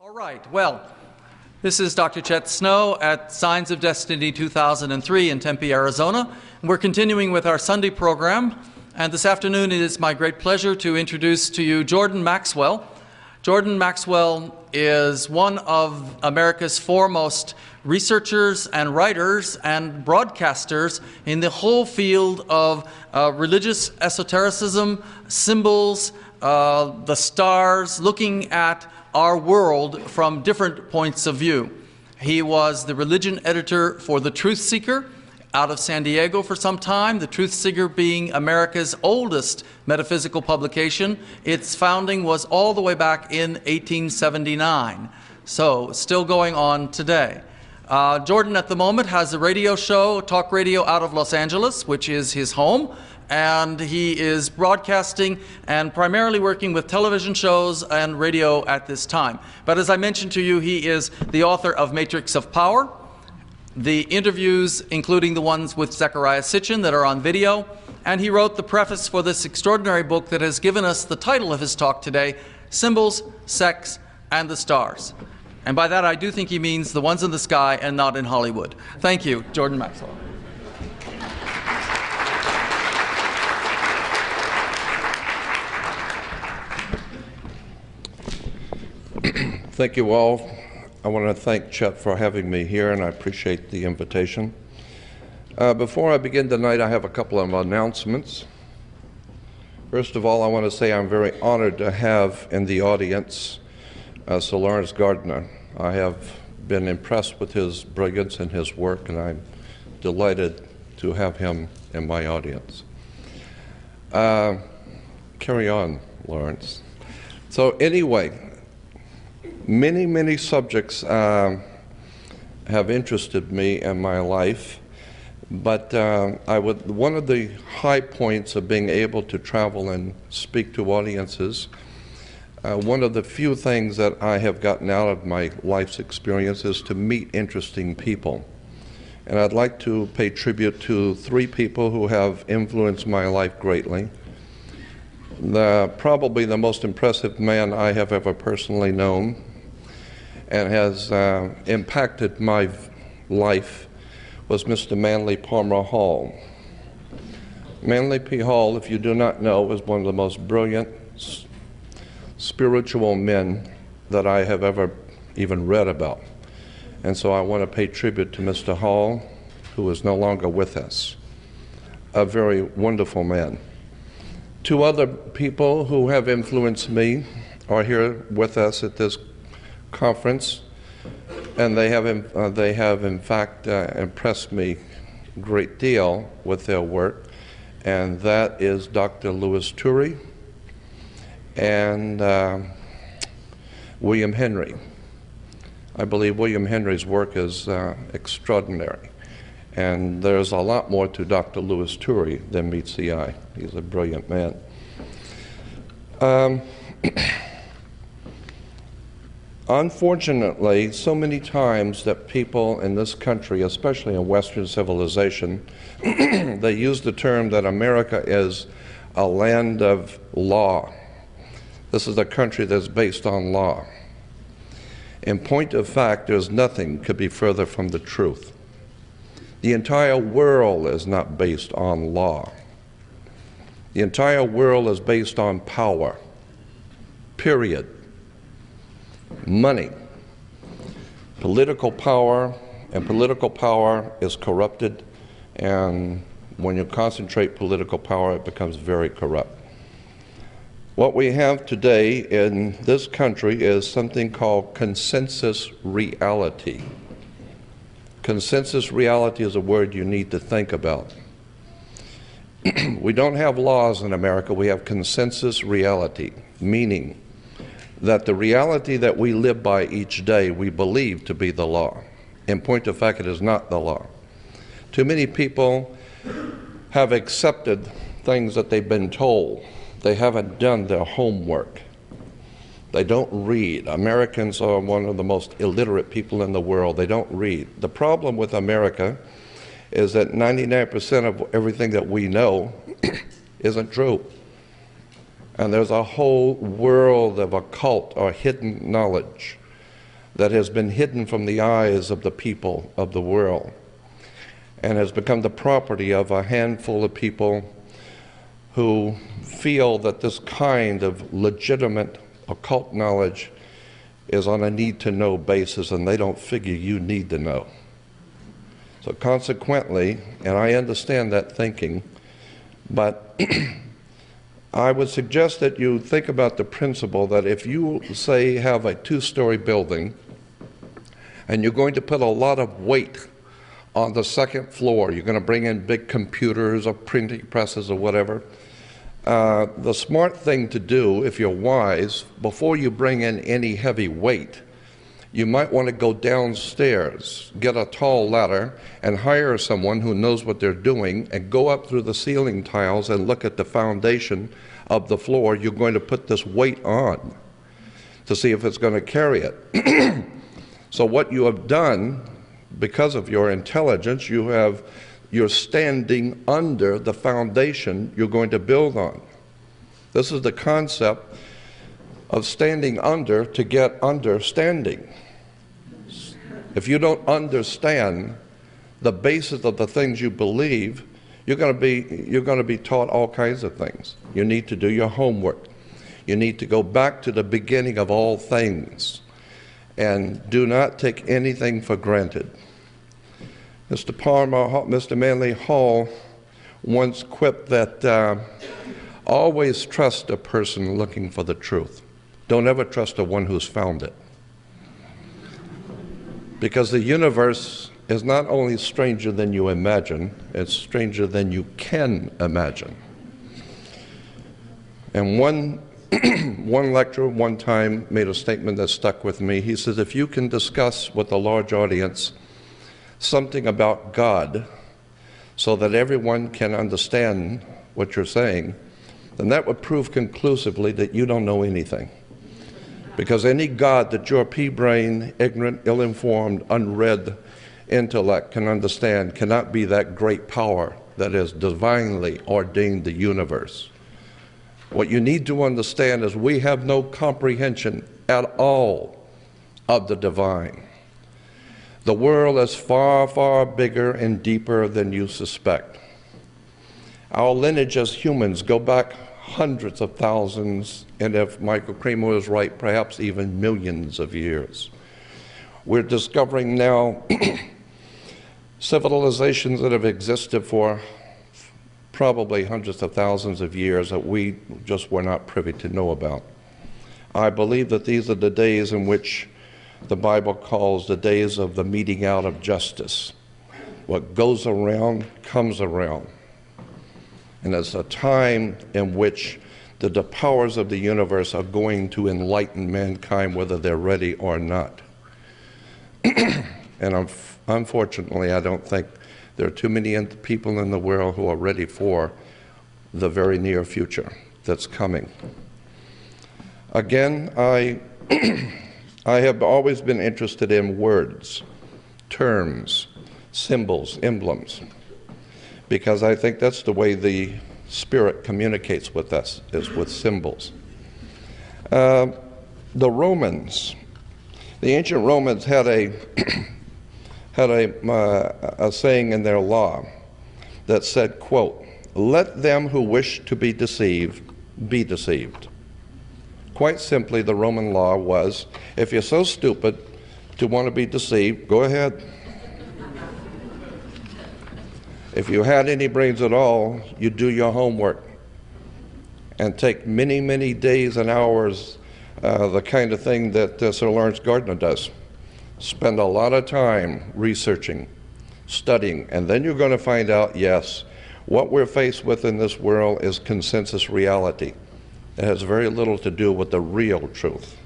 All right, well, this is Dr. Chet Snow at Signs of Destiny 2003 in Tempe, Arizona. We're continuing with our Sunday program, and this afternoon it is my great pleasure to introduce to you Jordan Maxwell. Jordan Maxwell is one of America's foremost researchers and writers and broadcasters in the whole field of religious esotericism, symbols, the stars, looking at our world from different points of view. He was the religion editor for The Truth Seeker out of San Diego for some time, The Truth Seeker being America's oldest metaphysical publication. Its founding was all the way back in 1879, so still going on today. Jordan at the moment has a radio show, talk radio out of Los Angeles, which is his home, and he is broadcasting and primarily working with television shows and radio at this time. But as I mentioned to you, he is the author of Matrix of Power, the interviews, including the ones with Zecharia Sitchin that are on video, and he wrote the preface for this extraordinary book that has given us the title of his talk today, Symbols, Sex, and the Stars. And by that I do think he means the ones in the sky and not in Hollywood. Thank you, Jordan Maxwell. Thank you all. I want to thank Chet for having me here, and I appreciate the invitation. Before I begin tonight, I have a couple of announcements. First of all, I want to say I'm very honored to have in the audience Sir Lawrence Gardner. I have been impressed with his brilliance and his work, and I'm delighted to have him in my audience. Carry on, Lawrence. So anyway, many subjects have interested me in my life, but one of the high points of being able to travel and speak to audiences, one of the few things that I have gotten out of my life's experience is to meet interesting people. And I'd like to pay tribute to three people who have influenced my life greatly. Probably the most impressive man I have ever personally known and has impacted my life was Mr. Manly Palmer Hall. Manly P. Hall, if you do not know, is one of the most brilliant spiritual men that I have ever even read about. And so I want to pay tribute to Mr. Hall, who is no longer with us. A very wonderful man. Two other people who have influenced me are here with us at this conference, and they have in fact impressed me a great deal with their work, and that is Dr. Louis Turey and William Henry. I believe William Henry's work is extraordinary, and there's a lot more to Dr. Louis Turey than meets the eye. He's a brilliant man. Unfortunately, so many times that people in this country, especially in Western civilization, they use the term that America is a land of law. This is a country that's based on law. In point of fact, there's nothing could be further from the truth. The entire world is not based on law. The entire world is based on power, period. Money, political power, and political power is corrupted, and when you concentrate political power, it becomes very corrupt. What we have today in this country is something called consensus reality. Consensus reality is a word you need to think about. We don't have laws in America, we have consensus reality, meaning that the reality that we live by each day we believe to be the law. In point of fact, it is not the law. Too many people have accepted things that they've been told. They haven't done their homework. They don't read. Americans are one of the most illiterate people in the world. They don't read. The problem with America is that 99% of everything that we know isn't true. And there's a whole world of occult or hidden knowledge that has been hidden from the eyes of the people of the world and has become the property of a handful of people who feel that this kind of legitimate occult knowledge is on a need-to-know basis, and they don't figure you need to know. So consequently, and I understand that thinking, but I would suggest that you think about the principle that if you, say, have a two-story building and you're going to put a lot of weight on the second floor, you're going to bring in big computers or printing presses or whatever, the smart thing to do, if you're wise, before you bring in any heavy weight, you might want to go downstairs, get a tall ladder, and hire someone who knows what they're doing, and go up through the ceiling tiles and look at the foundation of the floor you're going to put this weight on to see if it's going to carry it. So what you have done, because of your intelligence, you're standing under the foundation you're going to build on. This is the concept of standing under to get understanding. If you don't understand the basis of the things you believe, you're going to be taught all kinds of things. You need to do your homework. You need to go back to the beginning of all things, and do not take anything for granted. Mr. Manly Hall once quipped that always trust a person looking for the truth. Don't ever trust the one who's found it. Because the universe is not only stranger than you imagine, it's stranger than you can imagine. And one lecturer one time made a statement that stuck with me. He says, if you can discuss with a large audience something about God so that everyone can understand what you're saying, then that would prove conclusively that you don't know anything. Because any God that your pea-brained, ignorant, ill-informed, unread intellect can understand cannot be that great power that has divinely ordained the universe. What you need to understand is we have no comprehension at all of the divine. The world is far, far bigger and deeper than you suspect. Our lineage as humans go back hundreds of thousands, and if Michael Kramer is right, perhaps even millions of years. We're discovering now civilizations that have existed for probably hundreds of thousands of years that we just were not privy to know about. I believe that these are the days in which the Bible calls the days of the meting out of justice. What goes around comes around. And it's a time in which the powers of the universe are going to enlighten mankind whether they're ready or not. And unfortunately, I don't think there are too many people in the world who are ready for the very near future that's coming. Again, I have always been interested in words, terms, symbols, emblems, because I think that's the way the Spirit communicates with us, is with symbols. The Romans, the ancient Romans had a saying in their law that said, quote, "Let them who wish to be deceived, be deceived." Quite simply, the Roman law was, if you're so stupid to want to be deceived, go ahead. If you had any brains at all, you do your homework and take many, many days and hours, the kind of thing that Sir Lawrence Gardner does. Spend a lot of time researching, studying, and then you're going to find out, yes, what we're faced with in this world is consensus reality. It has very little to do with the real truth.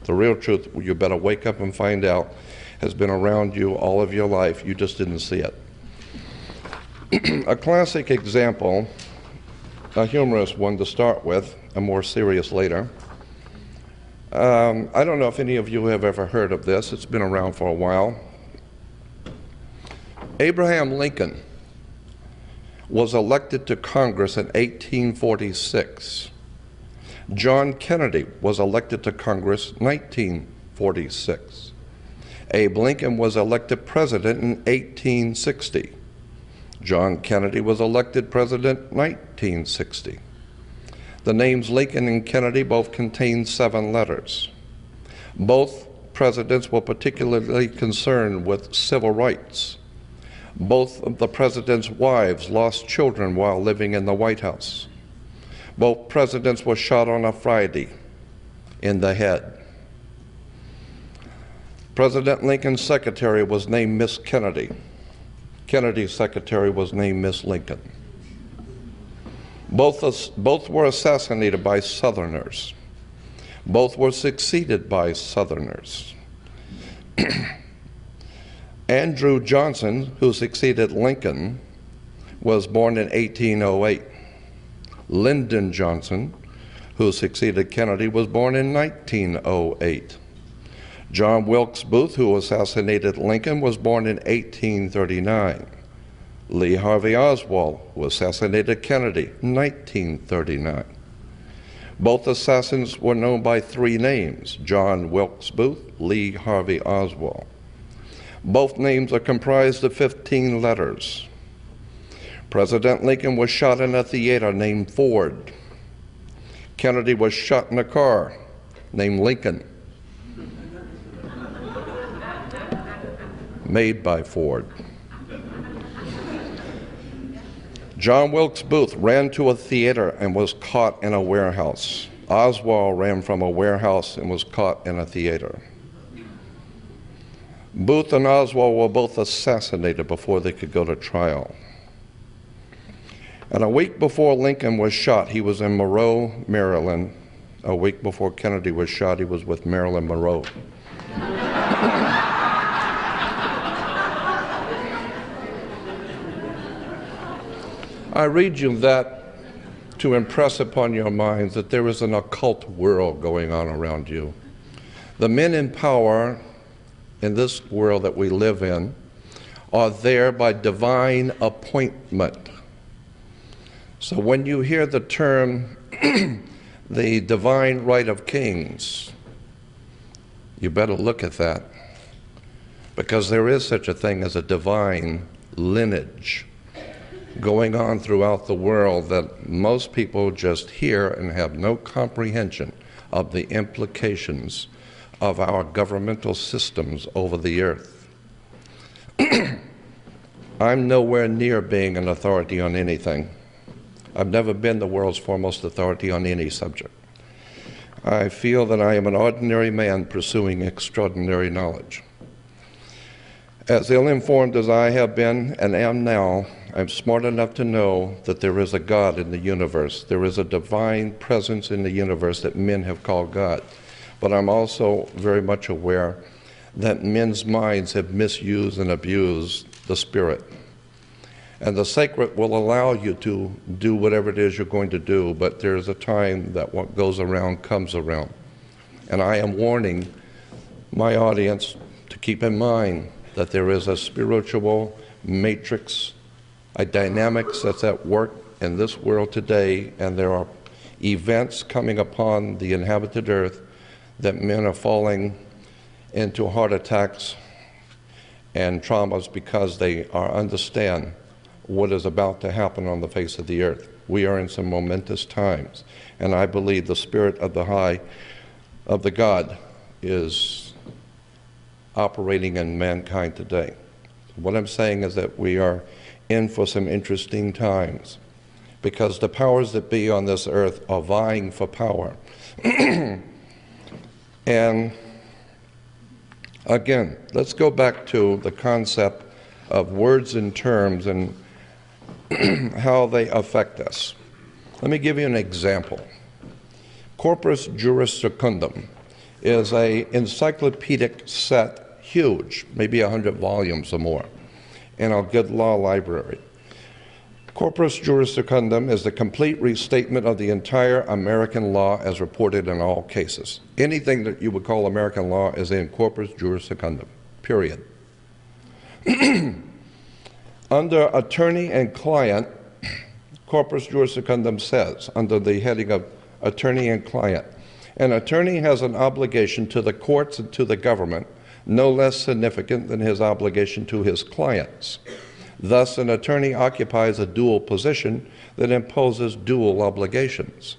The real truth, you better wake up and find out, has been around you all of your life. You just didn't see it. A classic example, a humorous one to start with, a more serious later. I don't know if any of you have ever heard of this. It's been around for a while. Abraham Lincoln was elected to Congress in 1846. John Kennedy was elected to Congress in 1946. Abe Lincoln was elected president in 1860. John Kennedy was elected president in 1960. The names Lincoln and Kennedy both contain 7 letters. Both presidents were particularly concerned with civil rights. Both of the presidents' wives lost children while living in the White House. Both presidents were shot on a Friday in the head. President Lincoln's secretary was named Miss Kennedy. Kennedy's secretary was named Miss Lincoln. Both were assassinated by Southerners. Both were succeeded by Southerners. Andrew Johnson, who succeeded Lincoln, was born in 1808. Lyndon Johnson, who succeeded Kennedy, was born in 1908. John Wilkes Booth, who assassinated Lincoln, was born in 1839. Lee Harvey Oswald, who assassinated Kennedy, 1939. Both assassins were known by 3 names: John Wilkes Booth, Lee Harvey Oswald. Both names are comprised of 15 letters. President Lincoln was shot in a theater named Ford. Kennedy was shot in a car named Lincoln, made by Ford. John Wilkes Booth ran to a theater and was caught in a warehouse. Oswald ran from a warehouse and was caught in a theater. Booth and Oswald were both assassinated before they could go to trial. And a week before Lincoln was shot, he was in Monroe, Maryland. A week before Kennedy was shot, he was with Marilyn Monroe. I read you that to impress upon your minds that there is an occult world going on around you. The men in power in this world that we live in are there by divine appointment. So when you hear the term the divine right of kings, you better look at that, because there is such a thing as a divine lineage going on throughout the world that most people just hear and have no comprehension of the implications of our governmental systems over the earth. I'm nowhere near being an authority on anything. I've never been the world's foremost authority on any subject. I feel that I am an ordinary man pursuing extraordinary knowledge. As ill-informed as I have been and am now, I'm smart enough to know that there is a God in the universe. There is a divine presence in the universe that men have called God. But I'm also very much aware that men's minds have misused and abused the Spirit. And the sacred will allow you to do whatever it is you're going to do, but there's a time that what goes around comes around. And I am warning my audience to keep in mind that there is a spiritual matrix, a dynamics that's at work in this world today, and there are events coming upon the inhabited earth that men are falling into heart attacks and traumas because they understand what is about to happen on the face of the earth. We are in some momentous times, and I believe the spirit of the God is operating in mankind today. What I'm saying is that we are in for some interesting times, because the powers that be on this earth are vying for power. And again, let's go back to the concept of words and terms and how they affect us. Let me give you an example. Corpus Juris Secundum is an encyclopedic set, huge, maybe 100 volumes or more, in our good law library. Corpus Juris Secundum is the complete restatement of the entire American law as reported in all cases. Anything that you would call American law is in Corpus Juris Secundum, period. Under attorney and client, Corpus Juris Secundum says, under the heading of attorney and client, an attorney has an obligation to the courts and to the government no less significant than his obligation to his clients. Thus, an attorney occupies a dual position that imposes dual obligations.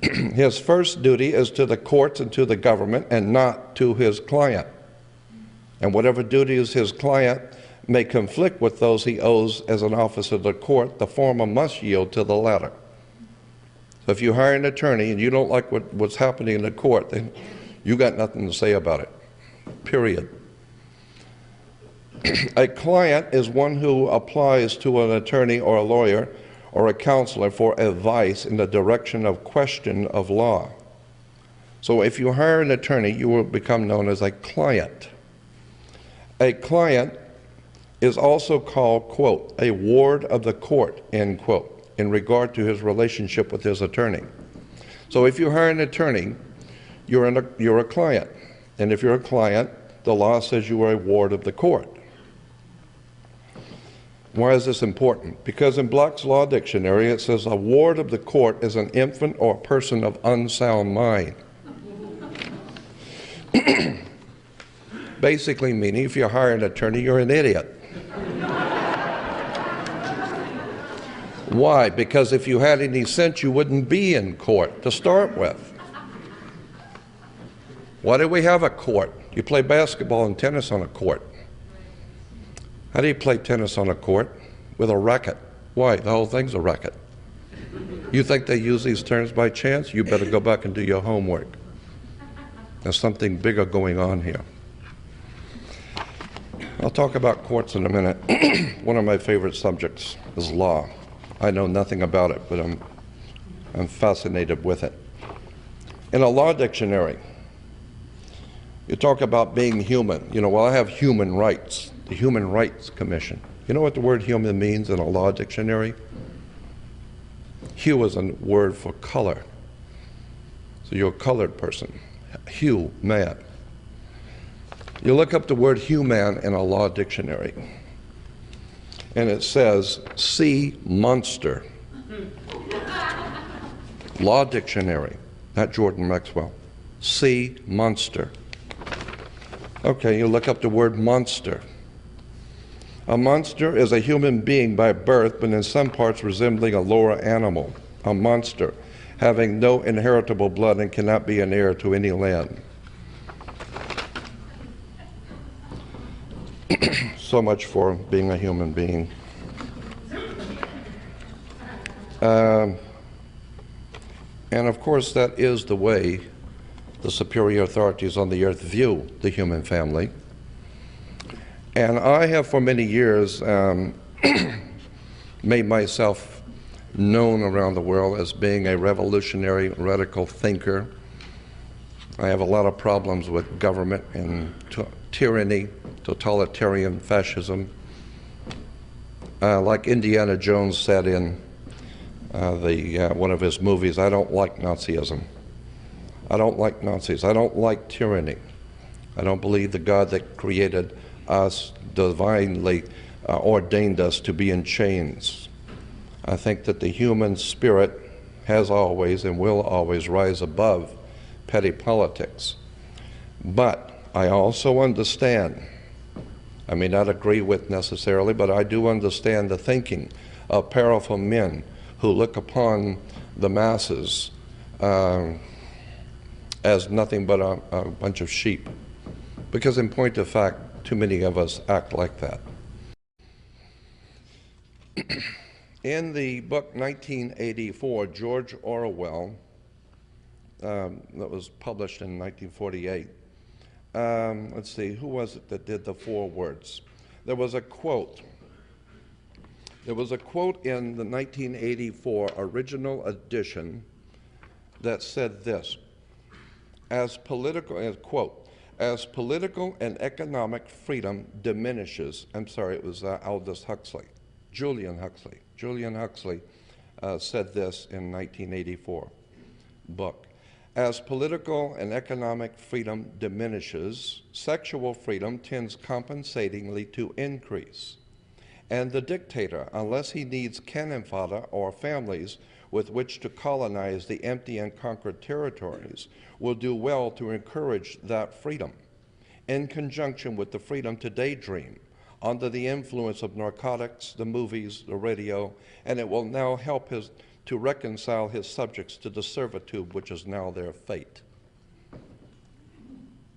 His first duty is to the courts and to the government, and not to his client. And whatever duties his client may conflict with those he owes as an officer of the court, the former must yield to the latter. So if you hire an attorney and you don't like what's happening in the court, then you got nothing to say about it, period. A client is one who applies to an attorney or a lawyer or a counselor for advice in the direction of question of law. So if you hire an attorney, you will become known as a client. A client is also called, quote, a ward of the court, end quote, in regard to his relationship with his attorney. So if you hire an attorney, you're a client. And if you're a client, the law says you are a ward of the court. Why is this important? Because in Black's Law Dictionary, it says a ward of the court is an infant or a person of unsound mind. Basically meaning if you hire an attorney, you're an idiot. Why? Because if you had any sense, you wouldn't be in court to start with. Why do we have a court? You play basketball and tennis on a court. How do you play tennis on a court? With a racket. Why? The whole thing's a racket. You think they use these terms by chance? You better go back and do your homework. There's something bigger going on here. I'll talk about courts in a minute. One of my favorite subjects is law. I know nothing about it, but I'm fascinated with it. In a law dictionary, you talk about being human. You know, well, I have human rights, the Human Rights Commission. You know what the word human means in a law dictionary? Hue is a word for color. So you're a colored person. Hue, man. You look up the word human in a law dictionary, and it says, sea monster. Law dictionary, not Jordan Maxwell. Sea monster. Okay, you look up the word monster. A monster is a human being by birth, but in some parts resembling a lower animal. A monster, having no inheritable blood and cannot be an heir to any land. So much for being a human being. And of course, that is the way the superior authorities on the earth view the human family. And I have for many years made myself known around the world as being a revolutionary, radical thinker. I have a lot of problems with government and tyranny, totalitarian fascism. Like Indiana Jones said in one of his movies, I don't like Nazism. I don't like Nazis. I don't like tyranny. I don't believe the God that created us divinely ordained us to be in chains. I think that the human spirit has always and will always rise above petty politics. But I also understand, I may not agree with necessarily, but I do understand the thinking of powerful men who look upon the masses as nothing but a bunch of sheep. Because in point of fact, too many of us act like that. In the book 1984, George Orwell, that was published in 1948, let's see, who was it that did the forewords? There was a quote. There was a quote in the 1984 original edition that said this, quote, as political and economic freedom diminishes, I'm sorry, it was Aldous Huxley, Julian Huxley. Julian Huxley said this in 1984 book. As political and economic freedom diminishes, sexual freedom tends compensatingly to increase. And the dictator, unless he needs cannon fodder or families with which to colonize the empty and conquered territories, will do well to encourage that freedom. in conjunction with the freedom to daydream under the influence of narcotics, the movies, the radio, and it will now help to reconcile his subjects to the servitude which is now their fate.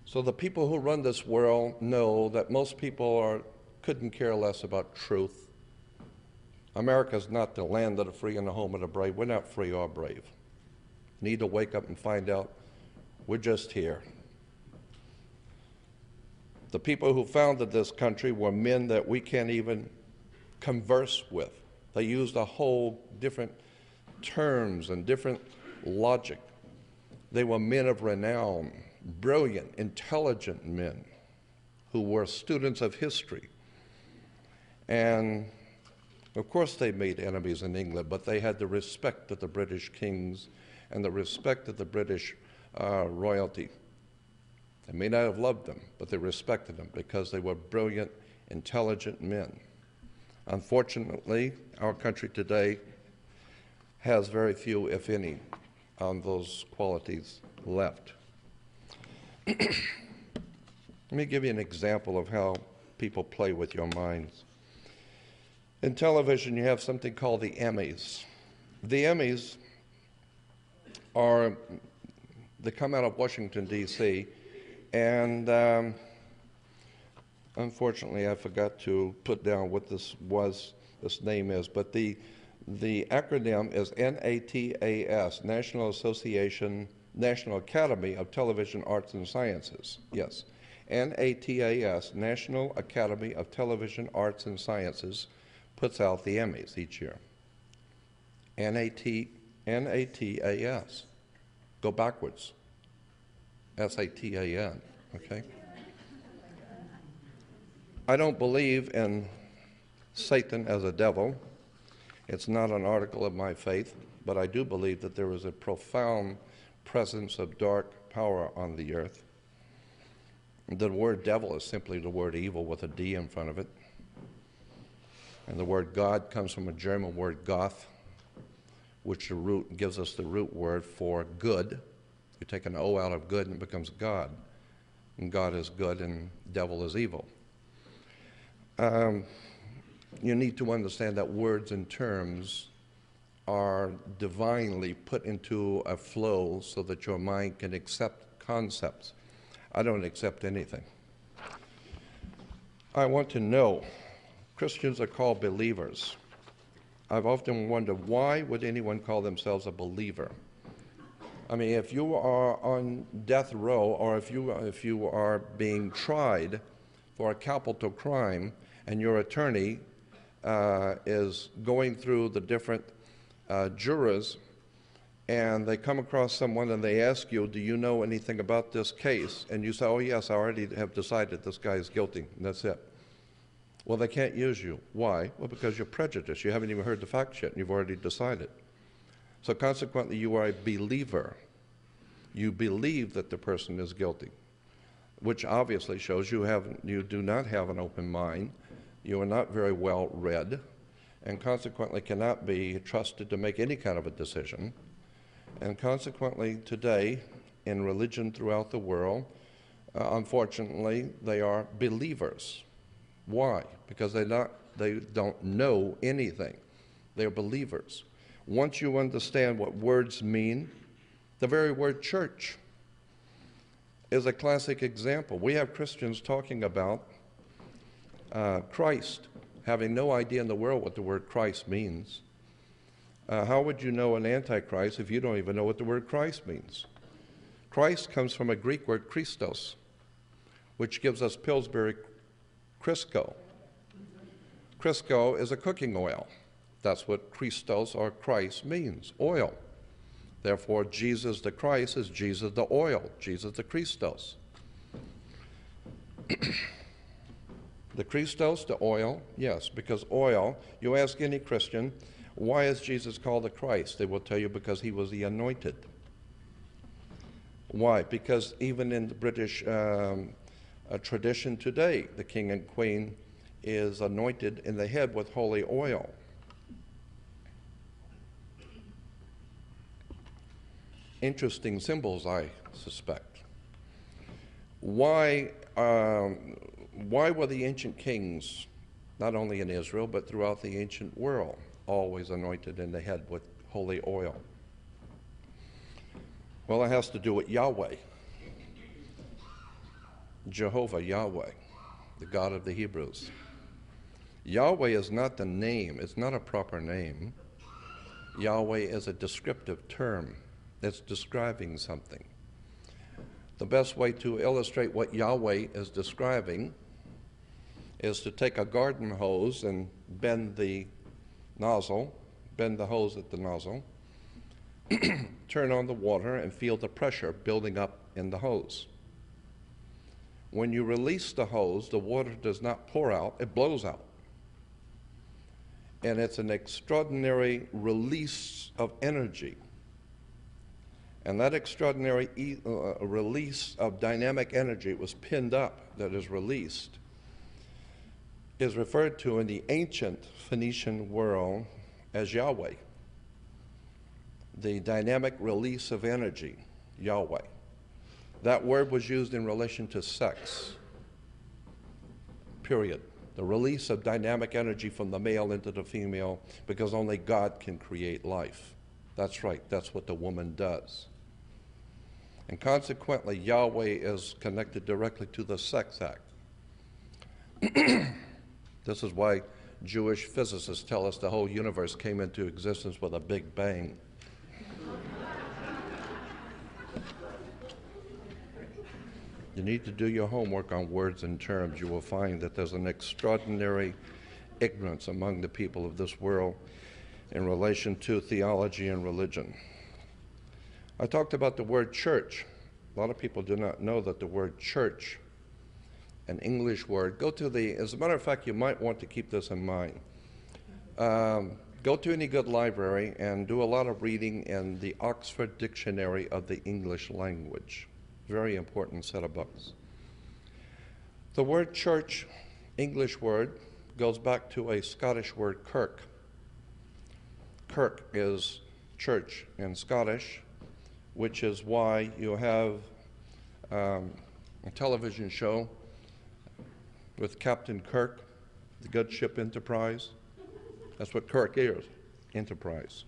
So the people who run this world know that most people couldn't care less about truth. America's not the land of the free and the home of the brave. We're not free or brave. Need to wake up and find out we're just here. The people who founded this country were men that we can't even converse with. They used a whole different terms and different logic. They were men of renown, brilliant, intelligent men who were students of history. And of course they made enemies in England, but they had the respect of the British kings and the respect of the British royalty. They may not have loved them, but they respected them because they were brilliant, intelligent men. Unfortunately, our country today has very few, if any, on those qualities left. Let me give you an example of how people play with your minds. In television, you have something called the Emmys. The Emmys they come out of Washington, D.C., and unfortunately, I forgot to put down what this name is, but the acronym is NATAS, National Academy of Television Arts and Sciences. Yes, NATAS, National Academy of Television Arts and Sciences, puts out the Emmys each year. NATAS. Go backwards. SATAN, okay? I don't believe in Satan as a devil. It's not an article of my faith, but I do believe that there is a profound presence of dark power on the earth. The word devil is simply the word evil with a D in front of it. And the word God comes from a German word Goth, which gives us the root word for good. You take an O out of good and it becomes God. And God is good and devil is evil. You need to understand that words and terms are divinely put into a flow so that your mind can accept concepts. I don't accept anything. I want to know. Christians are called believers. I've often wondered, why would anyone call themselves a believer? I mean, if you are on death row, or if you are being tried for a capital crime, and your attorney is going through the different jurors, and they come across someone and they ask you, do you know anything about this case? And you say, oh yes, I already have decided this guy is guilty, and that's it. Well, they can't use you. Why? Well, because you're prejudiced. You haven't even heard the facts yet, and you've already decided. So consequently, you are a believer. You believe that the person is guilty, which obviously shows you do not have an open mind. You are not very well read, and consequently cannot be trusted to make any kind of a decision. And consequently, today, in religion throughout the world, unfortunately, they are believers. Why? Because they don't know anything. They're believers. Once you understand what words mean, the very word church is a classic example. We have Christians talking about Christ, having no idea in the world what the word Christ means. How would you know an antichrist if you don't even know what the word Christ means? Christ comes from a Greek word Christos, which gives us Pillsbury Crisco. Crisco is a cooking oil. That's what Christos or Christ means, oil. Therefore, Jesus the Christ is Jesus the oil, Jesus the Christos. The Christos, the oil, yes, because oil, you ask any Christian, why is Jesus called the Christ? They will tell you because he was the anointed. Why? Because even in the British tradition today, the king and queen is anointed in the head with holy oil. Interesting symbols, I suspect. Why were the ancient kings, not only in Israel, but throughout the ancient world, always anointed in the head with holy oil? Well, it has to do with Yahweh, Jehovah, Yahweh, the God of the Hebrews. Yahweh is not the name, it's not a proper name. Yahweh is a descriptive term. It's describing something. The best way to illustrate what Yahweh is describing is to take a garden hose and bend the hose at the nozzle, turn on the water and feel the pressure building up in the hose. When you release the hose, the water does not pour out, it blows out. And it's an extraordinary release of energy. And that extraordinary release of dynamic energy, it was pinned up, that is released, is referred to in the ancient Phoenician world as Yahweh. The dynamic release of energy, Yahweh. That word was used in relation to sex, period. The release of dynamic energy from the male into the female, because only God can create life. That's right, that's what the woman does. And consequently, Yahweh is connected directly to the sex act. This is why Jewish physicists tell us the whole universe came into existence with a big bang. You need to do your homework on words and terms. You will find that there's an extraordinary ignorance among the people of this world in relation to theology and religion. I talked about the word church. A lot of people do not know that the word church, an English word, as a matter of fact, you might want to keep this in mind. Go to any good library and do a lot of reading in the Oxford Dictionary of the English language. Very important set of books. The word church, English word, goes back to a Scottish word, kirk. Kirk is church in Scottish, which is why you have a television show with Captain Kirk, the good ship Enterprise. That's what Kirk is, enterprise.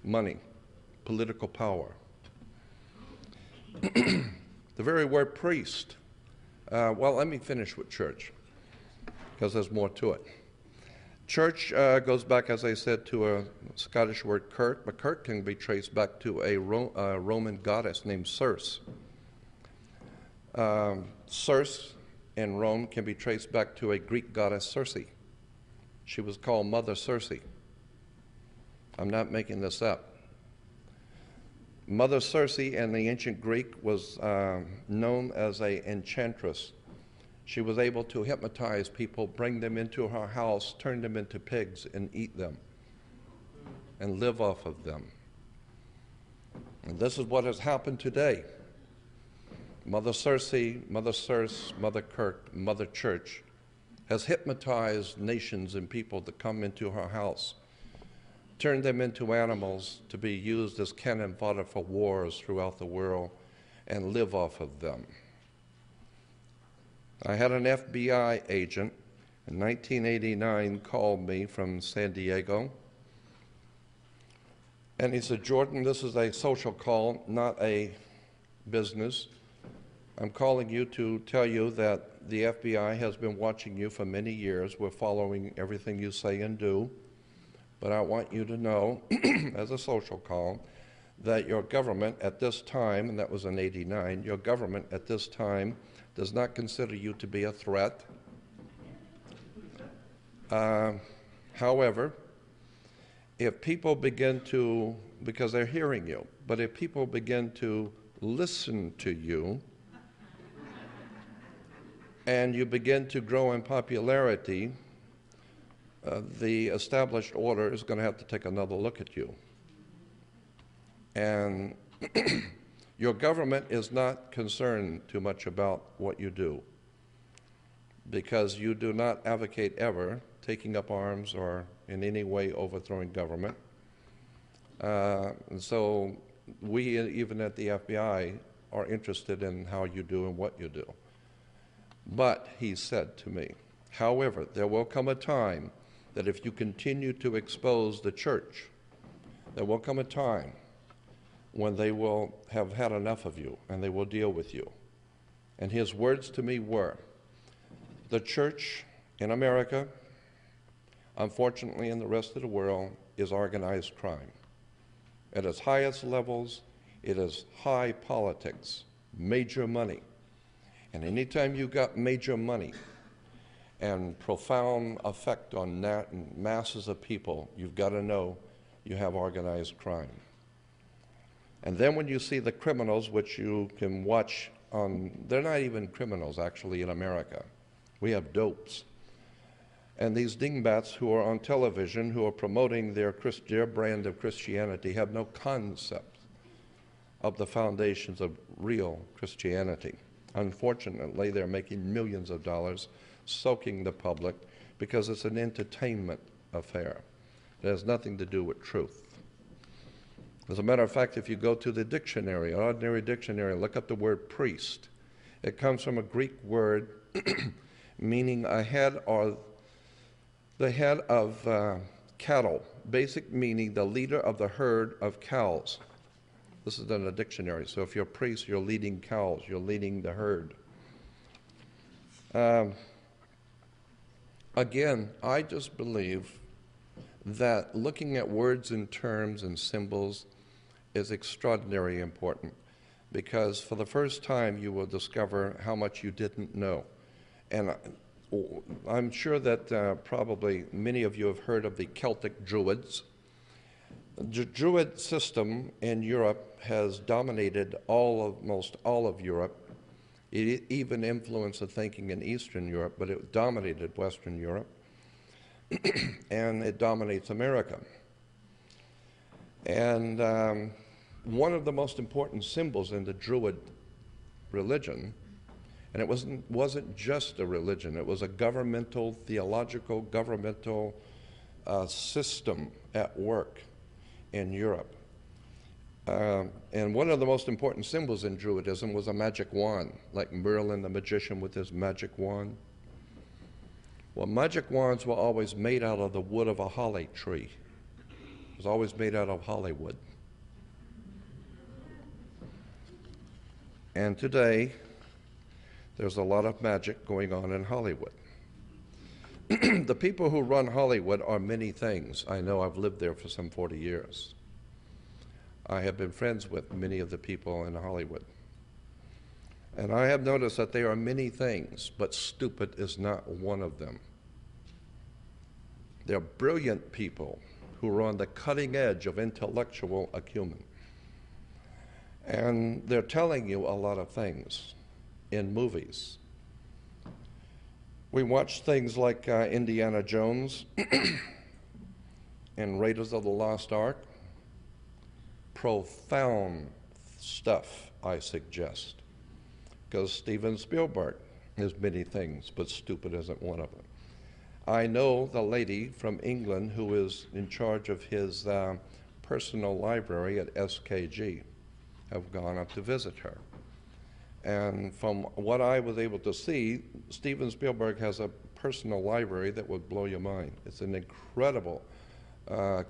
Money, political power. The very word priest, well, let me finish with church, because there's more to it. Church goes back, as I said, to a Scottish word kirk, but kirk can be traced back to a Roman goddess named Circe. Circe in Rome can be traced back to a Greek goddess Circe. She was called Mother Circe. I'm not making this up. Mother Circe in the ancient Greek was known as an enchantress. She was able to hypnotize people, bring them into her house, turn them into pigs, and eat them, and live off of them. And this is what has happened today. Mother Circe, Mother Kirk, Mother Church has hypnotized nations and people to come into her house, turned them into animals to be used as cannon fodder for wars throughout the world, and live off of them. I had an FBI agent in 1989 called me from San Diego, and he said, "Jordan, this is a social call, not a business. I'm calling you to tell you that the FBI has been watching you for many years. We're following everything you say and do. But I want you to know, as a social call, that your government at this time," and that was in '89, "your government at this time does not consider you to be a threat. However, if people begin to, because they're hearing you, but if people begin to listen to you, and you begin to grow in popularity, the established order is going to have to take another look at you. And your government is not concerned too much about what you do, because you do not advocate ever taking up arms or in any way overthrowing government. And so we, even at the FBI, are interested in how you do and what you do. But he said to me, however, there will come a time that if you continue to expose the church, there will come a time when they will have had enough of you and they will deal with you. And his words to me were, the church in America, unfortunately in the rest of the world, is organized crime. At its highest levels, it is high politics, major money. And anytime you got major money and profound effect on masses of people, you've got to know you have organized crime. And then when you see the criminals, which you can watch on, they're not even criminals actually in America. We have dopes. And these dingbats who are on television, who are promoting their brand of Christianity, have no concept of the foundations of real Christianity. Unfortunately, they're making millions of dollars soaking the public because it's an entertainment affair. It has nothing to do with truth. As a matter of fact, if you go to the dictionary, an ordinary dictionary, look up the word priest. It comes from a Greek word meaning a head or the head of cattle, basic meaning the leader of the herd of cows. This is in a dictionary. So if you're a priest, you're leading cows, you're leading the herd. Again, I just believe that looking at words and terms and symbols is extraordinarily important, because for the first time you will discover how much you didn't know. And I'm sure that probably many of you have heard of the Celtic Druids. The Druid system in Europe has dominated most all of Europe. It even influenced the thinking in Eastern Europe, but it dominated Western Europe, and it dominates America. And one of the most important symbols in the Druid religion, and it wasn't just a religion, it was a governmental, theological, governmental system at work in Europe. And one of the most important symbols in Druidism was a magic wand, like Merlin the magician with his magic wand. Well, magic wands were always made out of the wood of a holly tree. It was always made out of Hollywood. And today, there's a lot of magic going on in Hollywood. The people who run Hollywood are many things. I know, I've lived there for some 40 years. I have been friends with many of the people in Hollywood. And I have noticed that they are many things, but stupid is not one of them. They're brilliant people who are on the cutting edge of intellectual acumen. And they're telling you a lot of things in movies. We watch things like Indiana Jones and Raiders of the Lost Ark. Profound stuff, I suggest, because Steven Spielberg is many things, but stupid isn't one of them. I know the lady from England who is in charge of his personal library at SKG. I've gone up to visit her. And from what I was able to see, Steven Spielberg has a personal library that would blow your mind. It's an incredible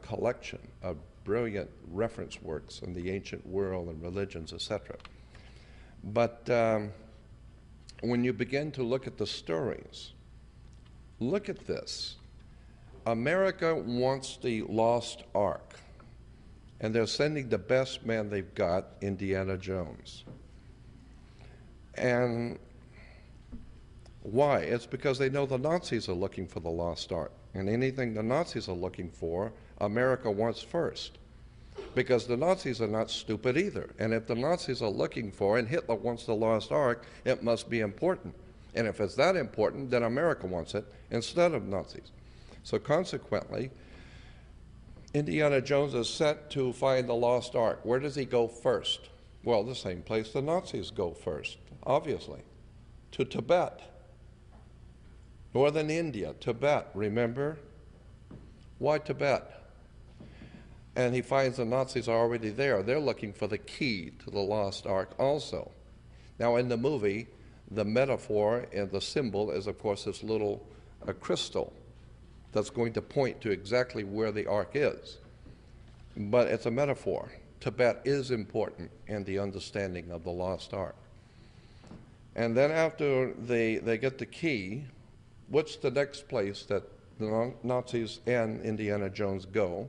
collection of brilliant reference works on the ancient world and religions, etc. But when you begin to look at the stories, look at this. America wants the lost ark, and they're sending the best man they've got, Indiana Jones. And why? It's because they know the Nazis are looking for the lost ark. And anything the Nazis are looking for, America wants first. Because the Nazis are not stupid either. And if the Nazis are looking for, and Hitler wants the lost ark, it must be important. And if it's that important, then America wants it instead of Nazis. So consequently, Indiana Jones is sent to find the lost ark. Where does he go first? Well, the same place the Nazis go first, obviously, to Tibet. Northern India, Tibet, remember? Why Tibet? And he finds the Nazis are already there. They're looking for the key to the lost ark also. Now, in the movie, the metaphor and the symbol is, of course, this little crystal that's going to point to exactly where the ark is. But it's a metaphor. Tibet is important in the understanding of the lost ark. And then after they get the key, what's the next place that the Nazis and Indiana Jones go?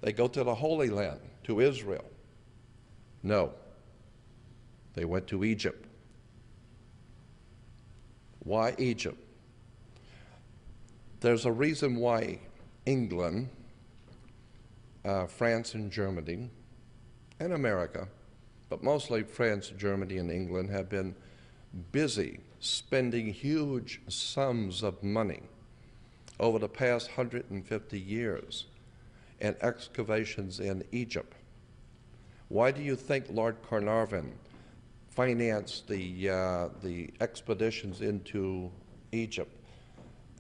They go to the Holy Land, to Israel. No. They went to Egypt. Why Egypt? There's a reason why England, France and Germany, and America, but mostly France, Germany, and England, have been busy spending huge sums of money over the past 150 years in excavations in Egypt. Why do you think Lord Carnarvon financed the expeditions into Egypt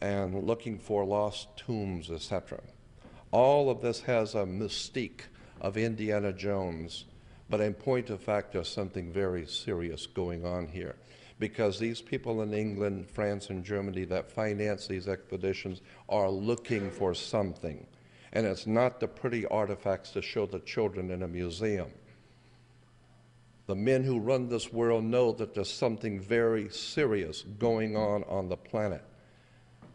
and looking for lost tombs, etc.? All of this has a mystique of Indiana Jones, but in point of fact, there's something very serious going on here, because these people in England, France, and Germany that finance these expeditions are looking for something. And it's not the pretty artifacts to show the children in a museum. The men who run this world know that there's something very serious going on the planet.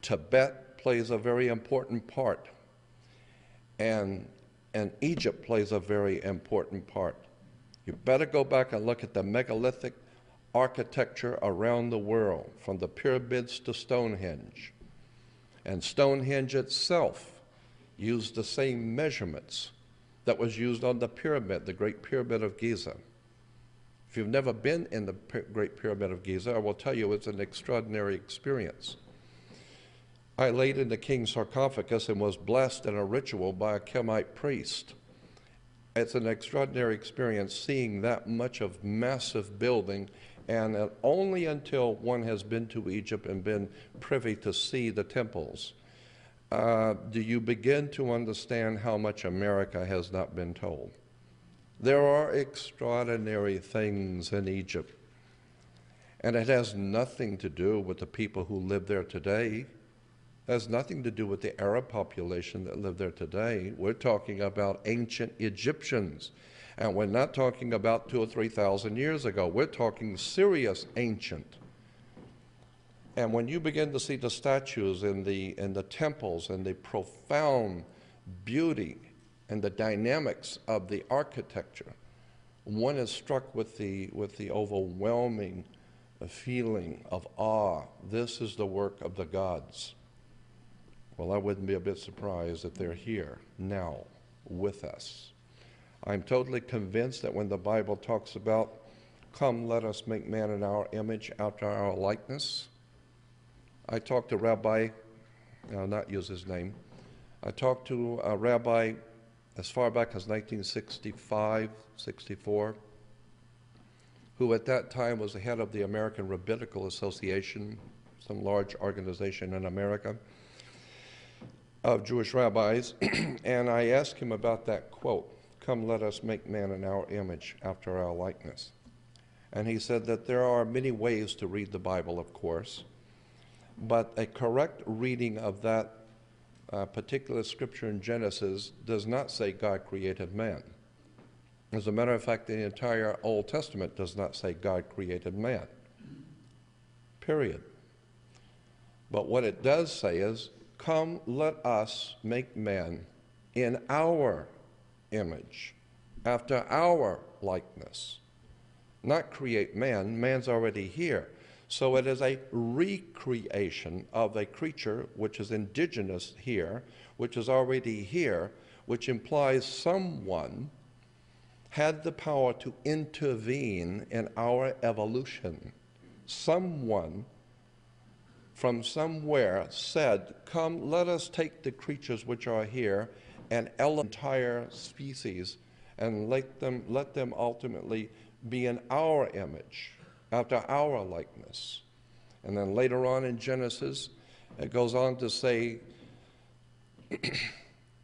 Tibet plays a very important part, and Egypt plays a very important part. You better go back and look at the megalithic architecture around the world, from the pyramids to Stonehenge. And Stonehenge itself used the same measurements that was used on the pyramid, the Great Pyramid of Giza. If you've never been in the Great Pyramid of Giza, I will tell you it's an extraordinary experience. I laid in the king's sarcophagus and was blessed in a ritual by a Kemite priest. It's an extraordinary experience seeing that much of massive building, and only until one has been to Egypt and been privy to see the temples do you begin to understand how much America has not been told. There are extraordinary things in Egypt, and it has nothing to do with the people who live there today. It has nothing to do with the Arab population that live there today. We're talking about ancient Egyptians, and we're not talking about 2,000 or 3,000 years ago. We're talking serious ancient. And when you begin to see the statues in the temples and the profound beauty and the dynamics of the architecture, one is struck with the overwhelming feeling of awe. This is the work of the gods. Well, I wouldn't be a bit surprised if they're here now with us. I'm totally convinced that when the Bible talks about, "Come, let us make man in our image, after our likeness," I talked to Rabbi, I'll not use his name, I talked to a rabbi as far back as 1965, 64, who at that time was the head of the American Rabbinical Association, some large organization in America of Jewish rabbis, and I asked him about that quote, "Come, let us make man in our image, after our likeness." And he said that there are many ways to read the Bible, of course, but a correct reading of that particular scripture in Genesis does not say God created man. As a matter of fact, the entire Old Testament does not say God created man, period. But what it does say is, "Come, let us make man in our image, after our likeness." Not create man, man's already here. So it is a recreation of a creature which is indigenous here, which is already here, which implies someone had the power to intervene in our evolution. Someone from somewhere said, "Come, let us take the creatures which are here and entire species and let them ultimately be in our image, after our likeness." And then later on in Genesis, it goes on to say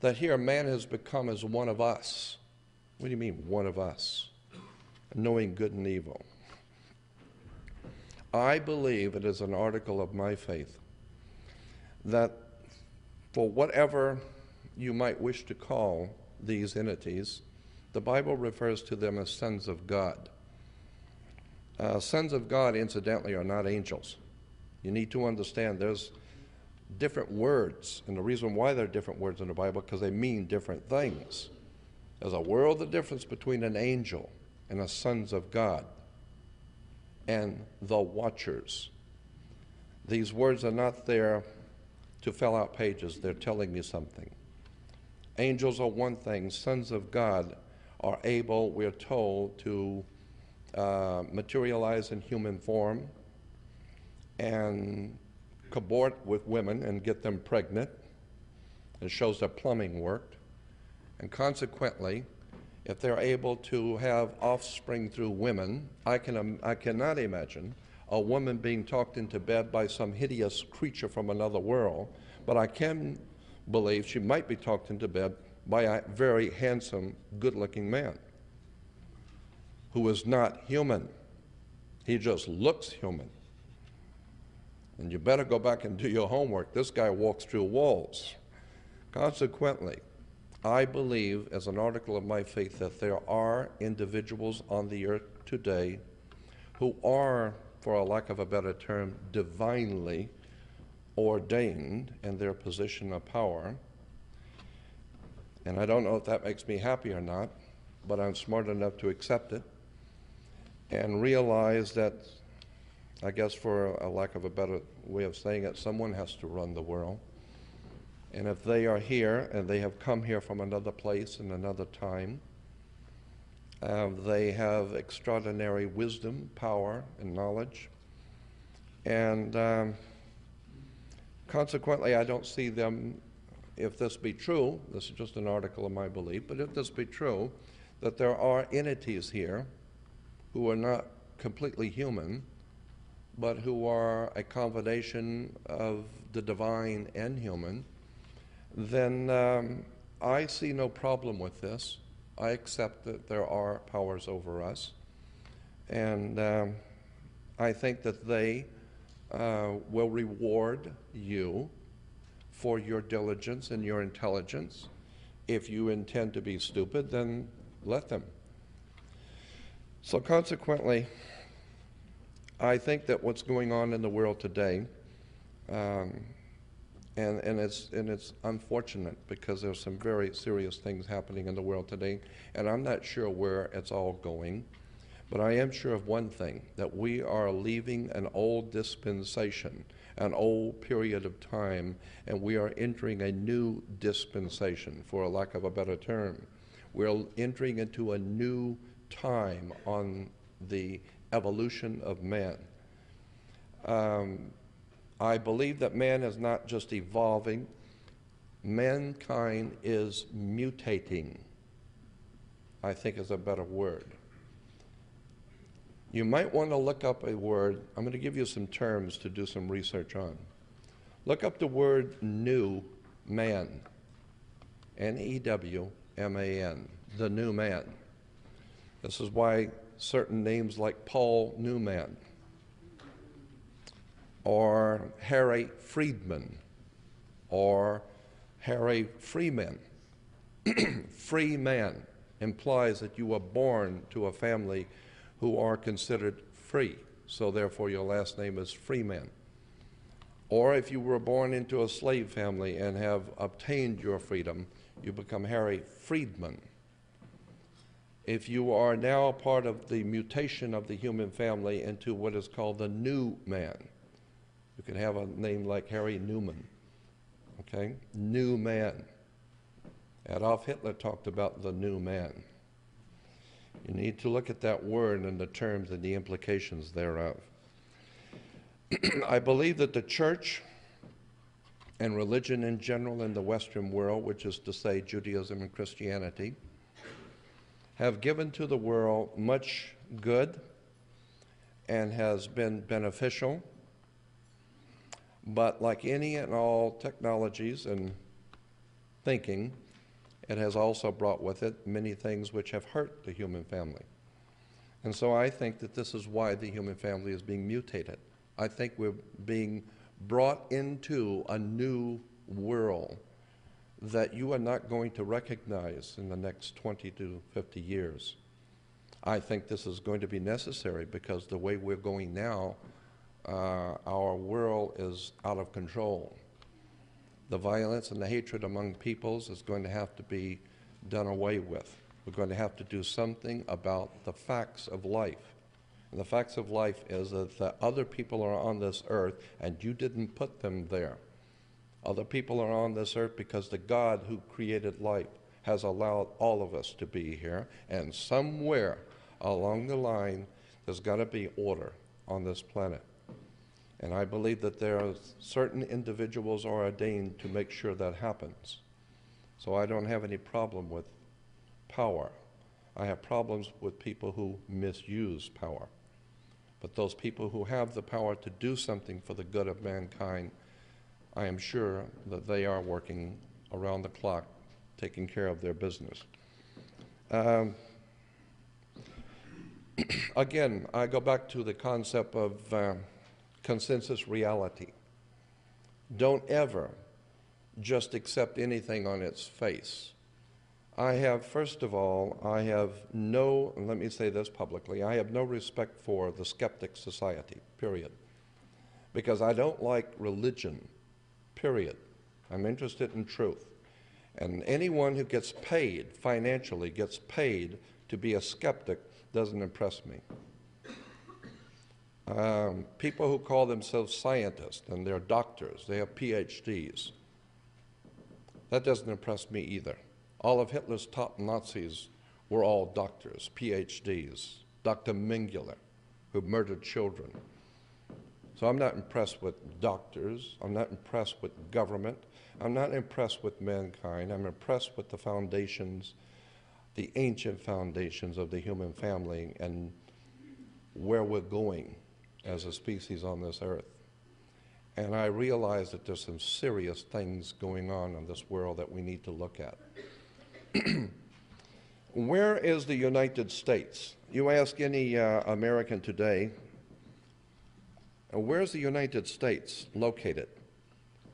that here man has become as one of us. What do you mean, one of us? Knowing good and evil. I believe it is an article of my faith that for whatever you might wish to call these entities, the Bible refers to them as sons of God. Sons of God, incidentally, are not angels. You need to understand there's different words, and the reason why there are different words in the Bible because they mean different things. There's a world of difference between an angel and a sons of God and the watchers. These words are not there to fill out pages. They're telling you something. Angels are one thing. Sons of God are able, we're told, to materialize in human form and cobort with women and get them pregnant. It shows their plumbing worked. And consequently, if they're able to have offspring through women, I cannot imagine a woman being talked into bed by some hideous creature from another world, but I can believe she might be talked into bed by a very handsome, good-looking man who is not human. He just looks human. And you better go back and do your homework. This guy walks through walls. Consequently, I believe, as an article of my faith, that there are individuals on the earth today who are, for a lack of a better term, divinely ordained in their position of power. And I don't know if that makes me happy or not, but I'm smart enough to accept it and realize that, I guess for a lack of a better way of saying it, someone has to run the world. And if they are here and they have come here from another place and another time, they have extraordinary wisdom, power, and knowledge. And consequently, I don't see them, if this be true, this is just an article of my belief, but if this be true, that there are entities here who are not completely human, but who are a combination of the divine and human, then I see no problem with this. I accept that there are powers over us, and I think that they will reward you for your diligence and your intelligence. If you intend to be stupid, then let them. So consequently, I think that what's going on in the world today, and it's unfortunate because there's some very serious things happening in the world today, and I'm not sure where it's all going, but I am sure of one thing, that we are leaving an old dispensation, an old period of time, and we are entering a new dispensation, for a lack of a better term. We're entering into a new time on the evolution of man. I believe that man is not just evolving, mankind is mutating, I think is a better word. You might want to look up a word. I'm going to give you some terms to do some research on. Look up the word new man, N-E-W-M-A-N, the new man. This is why certain names like Paul Newman or Harry Friedman or Harry Freeman. Free man implies that you were born to a family who are considered free, so therefore your last name is Freeman. Or if you were born into a slave family and have obtained your freedom, you become Harry Friedman. If you are now a part of the mutation of the human family into what is called the new man, you can have a name like Harry Newman, okay? New man. Adolf Hitler talked about the new man. You need to look at that word and the terms and the implications thereof. I believe that the church and religion in general in the Western world, which is to say Judaism and Christianity, have given to the world much good and has been beneficial. But like any and all technologies and thinking, it has also brought with it many things which have hurt the human family. And so I think that this is why the human family is being mutated. I think we're being brought into a new world that you are not going to recognize in the next 20 to 50 years. I think this is going to be necessary because the way we're going now, our world is out of control. The violence and the hatred among peoples is going to have to be done away with. We're going to have to do something about the facts of life. And the facts of life is that the other people are on this earth and you didn't put them there. Other people are on this earth because the God who created life has allowed all of us to be here, and somewhere along the line there's got to be order on this planet. And I believe that there are certain individuals are ordained to make sure that happens. So I don't have any problem with power. I have problems with people who misuse power. But those people who have the power to do something for the good of mankind, I am sure that they are working around the clock, taking care of their business. Again, I go back to the concept of consensus reality. Don't ever just accept anything on its face. First of all, I have no, and let me say this publicly, I have no respect for the skeptic society, period. Because I don't like religion, period. I'm interested in truth. And anyone who gets paid, financially gets paid to be a skeptic doesn't impress me. People who call themselves scientists and they're doctors, they have PhDs, that doesn't impress me either. All of Hitler's top Nazis were all doctors, PhDs. Dr. Mengele, who murdered children. So I'm not impressed with doctors. I'm not impressed with government. I'm not impressed with mankind. I'm impressed with the foundations, the ancient foundations of the human family and where we're going as a species on this earth. And I realize that there's some serious things going on in this world that we need to look at. Where is the United States? You ask any American today, where's the United States located?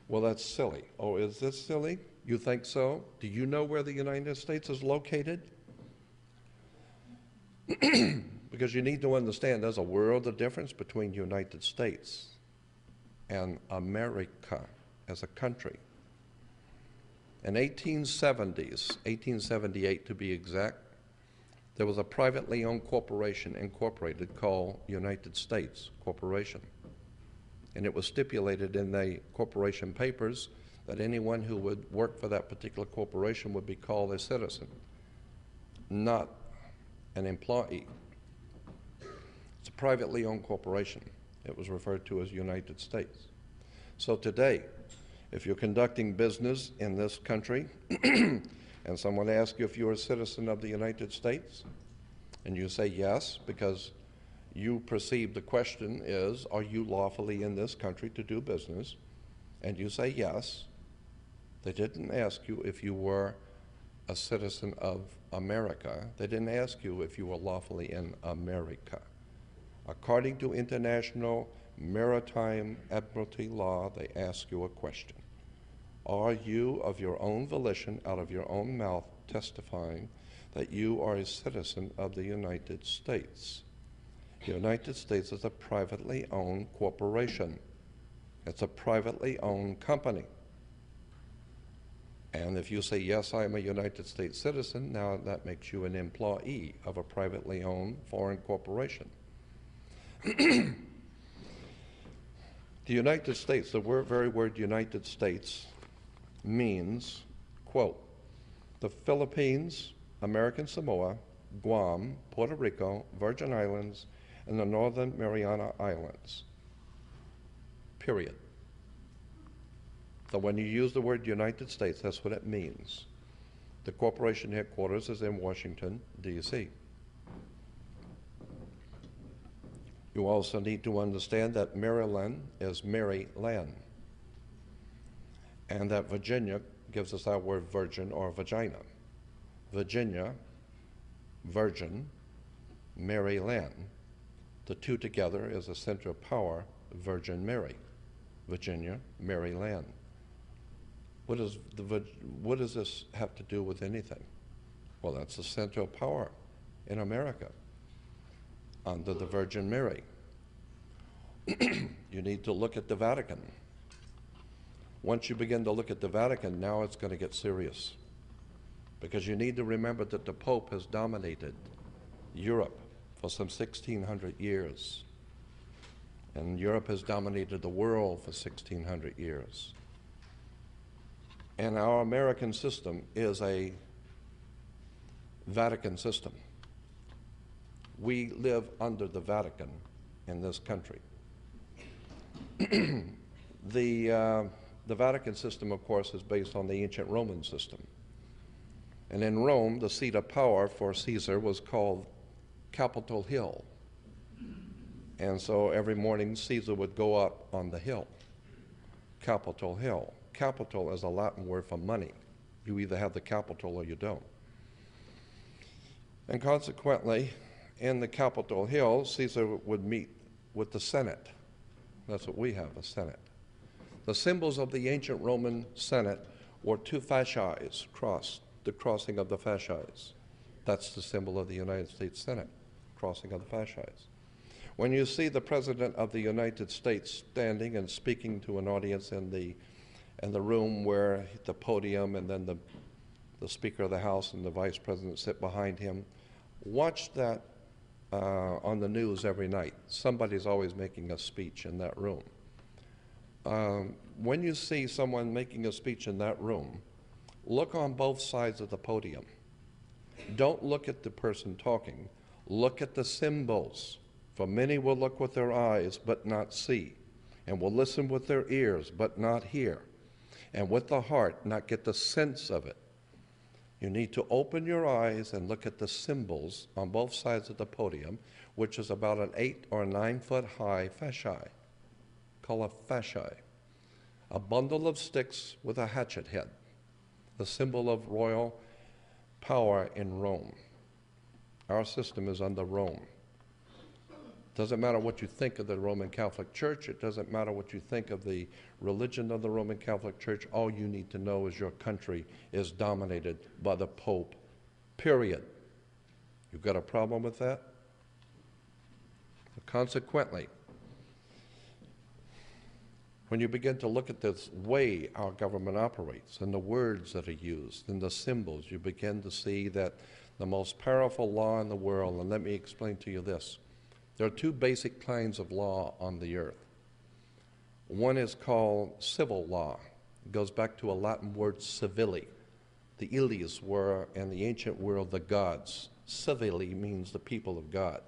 Well, that's silly. Oh, is this silly? You think so? Do you know where the United States is located? Because you need to understand there's a world of difference between United States and America as a country. In 1870s, 1878 to be exact, there was a privately owned corporation incorporated called United States Corporation. And it was stipulated in the corporation papers that anyone who would work for that particular corporation would be called a citizen, not an employee. It's a privately owned corporation. It was referred to as United States. So today, if you're conducting business in this country and someone asks you if you're a citizen of the United States, and you say yes, because you perceive the question is, are you lawfully in this country to do business? And you say yes. They didn't ask you if you were a citizen of America. They didn't ask you if you were lawfully in America. According to international maritime admiralty law, they ask you a question. Are you, of your own volition, out of your own mouth, testifying that you are a citizen of the United States? The United States is a privately owned corporation. It's a privately owned company. And if you say, yes, I am a United States citizen, now that makes you an employee of a privately owned foreign corporation. The United States, the very word United States means, quote, the Philippines, American Samoa, Guam, Puerto Rico, Virgin Islands, and the Northern Mariana Islands, period. So when you use the word United States, that's what it means. The corporation headquarters is in Washington, D.C. You also need to understand that Maryland is Mary land, and that Virginia gives us our word virgin or vagina. Virginia, virgin, Maryland. The two together is a center of power, Virgin Mary, Virginia, Maryland. What does this have to do with anything? Well, that's the center of power in America, under the Virgin Mary. You need to look at the Vatican. Once you begin to look at the Vatican, now it's going to get serious. Because you need to remember that the Pope has dominated Europe for some 1,600 years. And Europe has dominated the world for 1,600 years. And our American system is a Vatican system. We live under the Vatican in this country. The Vatican system, of course, is based on the ancient Roman system. And in Rome, the seat of power for Caesar was called Capitol Hill. And so every morning, Caesar would go up on the hill, Capitol Hill. Capital is a Latin word for money. You either have the capital or you don't. And consequently, in the Capitol Hill, Caesar would meet with the Senate. That's what we have, a Senate. The symbols of the ancient Roman Senate were two fasces crossed, the crossing of the fasces. That's the symbol of the United States Senate, crossing of the fasces. When you see the President of the United States standing and speaking to an audience in the room where the podium and then the Speaker of the House and the Vice President sit behind him, watch that on the news every night. Somebody's always making a speech in that room. When you see someone making a speech in that room, look on both sides of the podium. Don't look at the person talking. Look at the symbols. For many will look with their eyes but not see, and will listen with their ears but not hear, and with the heart not get the sense of it. You need to open your eyes and look at the symbols on both sides of the podium, which is about an 8 or 9 foot high fascia, called a fascia, a bundle of sticks with a hatchet head, the symbol of royal power in Rome. Our system is under Rome. Doesn't matter what you think of the Roman Catholic Church. It doesn't matter what you think of the religion of the Roman Catholic Church. All you need to know is your country is dominated by the Pope, period. You've got a problem with that? Consequently, when you begin to look at this way our government operates and the words that are used and the symbols, you begin to see that the most powerful law in the world, and let me explain to you this. There are two basic kinds of law on the earth. One is called civil law. It goes back to a Latin word civili. The Ilis were, in the ancient world, the gods. Civili means the people of God.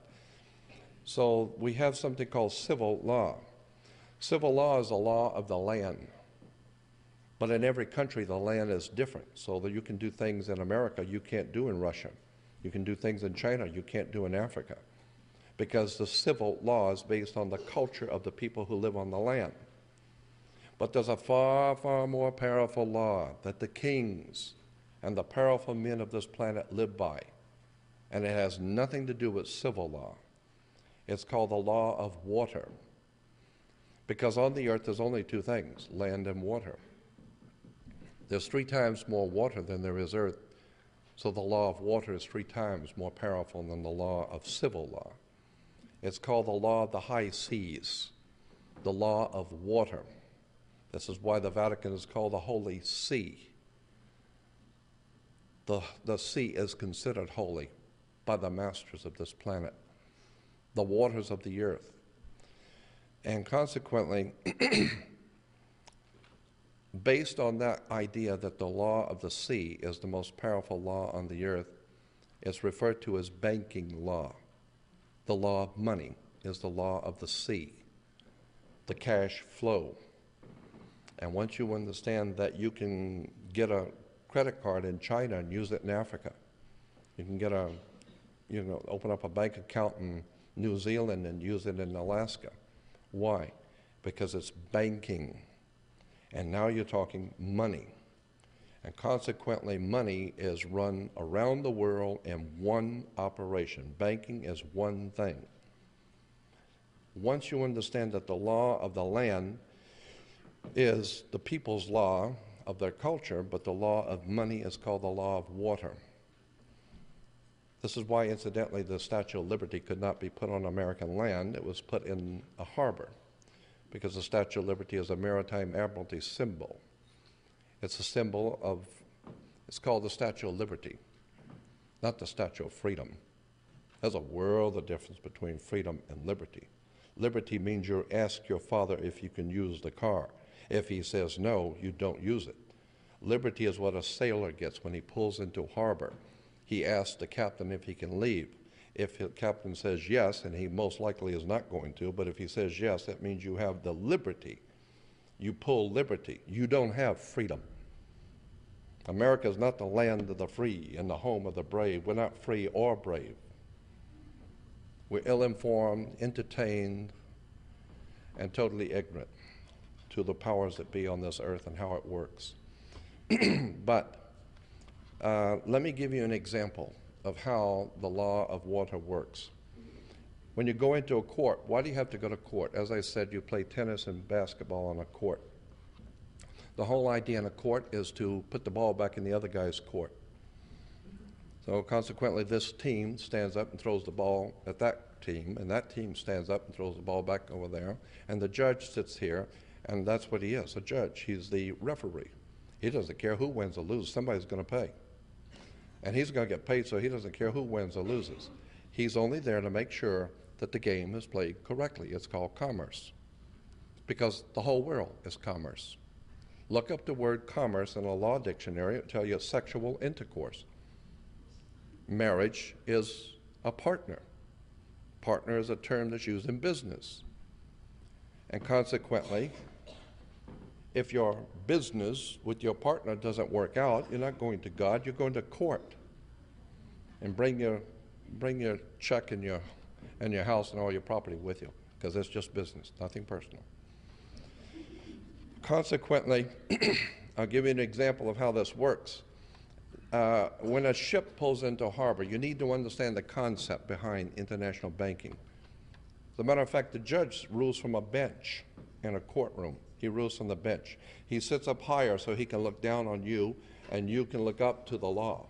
So we have something called civil law. Civil law is a law of the land. But in every country, the land is different. So that you can do things in America you can't do in Russia. You can do things in China you can't do in Africa. Because the civil law is based on the culture of the people who live on the land. But there's a far, far more powerful law that the kings and the powerful men of this planet live by. And it has nothing to do with civil law. It's called the law of water. Because on the earth there's only two things, land and water. There's 3 times more water than there is earth. So the law of water is 3 times more powerful than the law of civil law. It's called the law of the high seas, the law of water. This is why the Vatican is called the Holy See. The sea is considered holy by the masters of this planet, the waters of the earth. And consequently, based on that idea that the law of the sea is the most powerful law on the earth, it's referred to as banking law. The law of money is the law of the sea, the cash flow. And once you understand that you can get a credit card in China and use it in Africa, you can get open up a bank account in New Zealand and use it in Alaska. Why? Because it's banking. And now you're talking money. And consequently, money is run around the world in one operation. Banking is one thing. Once you understand that the law of the land is the people's law of their culture, but the law of money is called the law of water. This is why, incidentally, the Statue of Liberty could not be put on American land. It was put in a harbor, because the Statue of Liberty is a maritime admiralty symbol. It's a symbol of, it's called the Statue of Liberty, not the Statue of Freedom. There's a world of difference between freedom and liberty. Liberty means you ask your father if you can use the car. If he says no, you don't use it. Liberty is what a sailor gets when he pulls into harbor. He asks the captain if he can leave. If the captain says yes, and he most likely is not going to, but if he says yes, that means you have the liberty. You pull liberty. You don't have freedom. America is not the land of the free and the home of the brave. We're not free or brave. We're ill-informed, entertained, and totally ignorant to the powers that be on this earth and how it works. But let me give you an example of how the law of water works. When you go into a court, why do you have to go to court? As I said, you play tennis and basketball on a court. The whole idea in a court is to put the ball back in the other guy's court. So consequently, this team stands up and throws the ball at that team, and that team stands up and throws the ball back over there, and the judge sits here, and that's what he is, a judge. He's the referee. He doesn't care who wins or loses. Somebody's going to pay. And he's going to get paid, so he doesn't care who wins or loses. He's only there to make sure that the game is played correctly. It's called commerce, because the whole world is commerce. Look up the word commerce in a law dictionary. It'll tell you sexual intercourse. Marriage is a partner. Partner is a term that's used in business. And consequently, if your business with your partner doesn't work out, you're not going to God, you're going to court. And bring your check and your house and all your property with you, because it's just business, nothing personal. Consequently, I'll give you an example of how this works. When a ship pulls into a harbor, you need to understand the concept behind international banking. As a matter of fact, the judge rules from a bench in a courtroom. He rules from the bench. He sits up higher so he can look down on you, and you can look up to the law.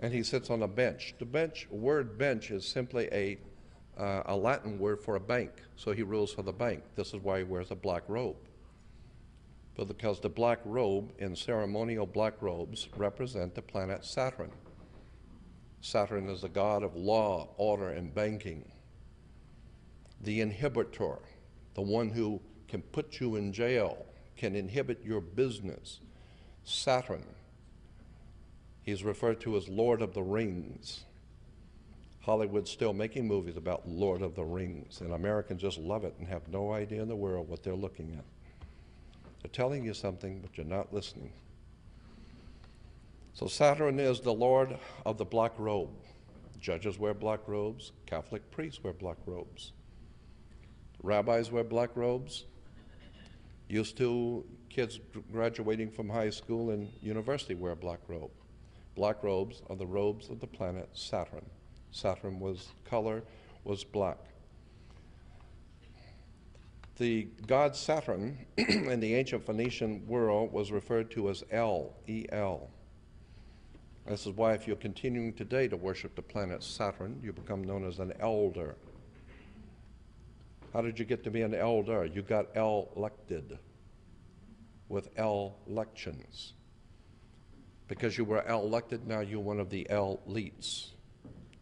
And he sits on a bench. The word bench is simply a Latin word for a bank, so he rules for the bank. This is why he wears a black robe. But because the black robe in ceremonial black robes represent the planet Saturn. Saturn is the god of law, order, and banking. The inhibitor, the one who can put you in jail, can inhibit your business. Saturn. He's referred to as Lord of the Rings. Hollywood's still making movies about Lord of the Rings, and Americans just love it and have no idea in the world what they're looking at. They're telling you something, but you're not listening. So Saturn is the Lord of the black robe. Judges wear black robes. Catholic priests wear black robes. Rabbis wear black robes. Used to, kids graduating from high school and university wear black robe. Black robes are the robes of the planet Saturn. Saturn color was black. The god Saturn in the ancient Phoenician world was referred to as El, E-L. This is why if you're continuing today to worship the planet Saturn, you become known as an elder. How did you get to be an elder? You got elected with elections. Because you were elected, now you're one of the elites.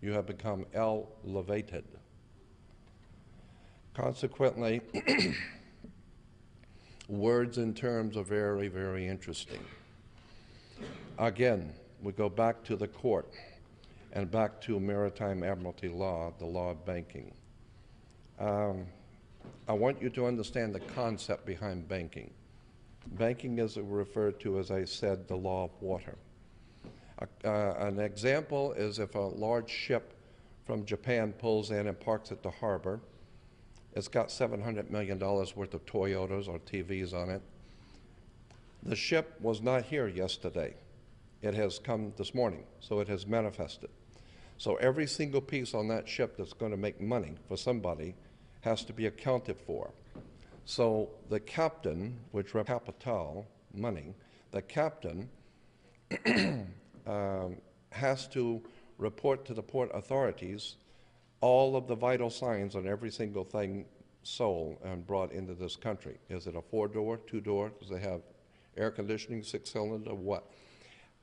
You have become elevated. Consequently, words and terms are very, very interesting. Again, we go back to the court and back to maritime admiralty law, the law of banking. I want you to understand the concept behind banking. Banking is referred to, as I said, the law of water. An example is if a large ship from Japan pulls in and parks at the harbor. It's got $700 million worth of Toyotas or TVs on it. The ship was not here yesterday. It has come this morning, so it has manifested. So every single piece on that ship that's going to make money for somebody has to be accounted for. So the captain, which represents capital, money, the captain has to report to the port authorities all of the vital signs on every single thing sold and brought into this country. Is it a 4-door, 2-door? Does it have air conditioning, 6-cylinder, what?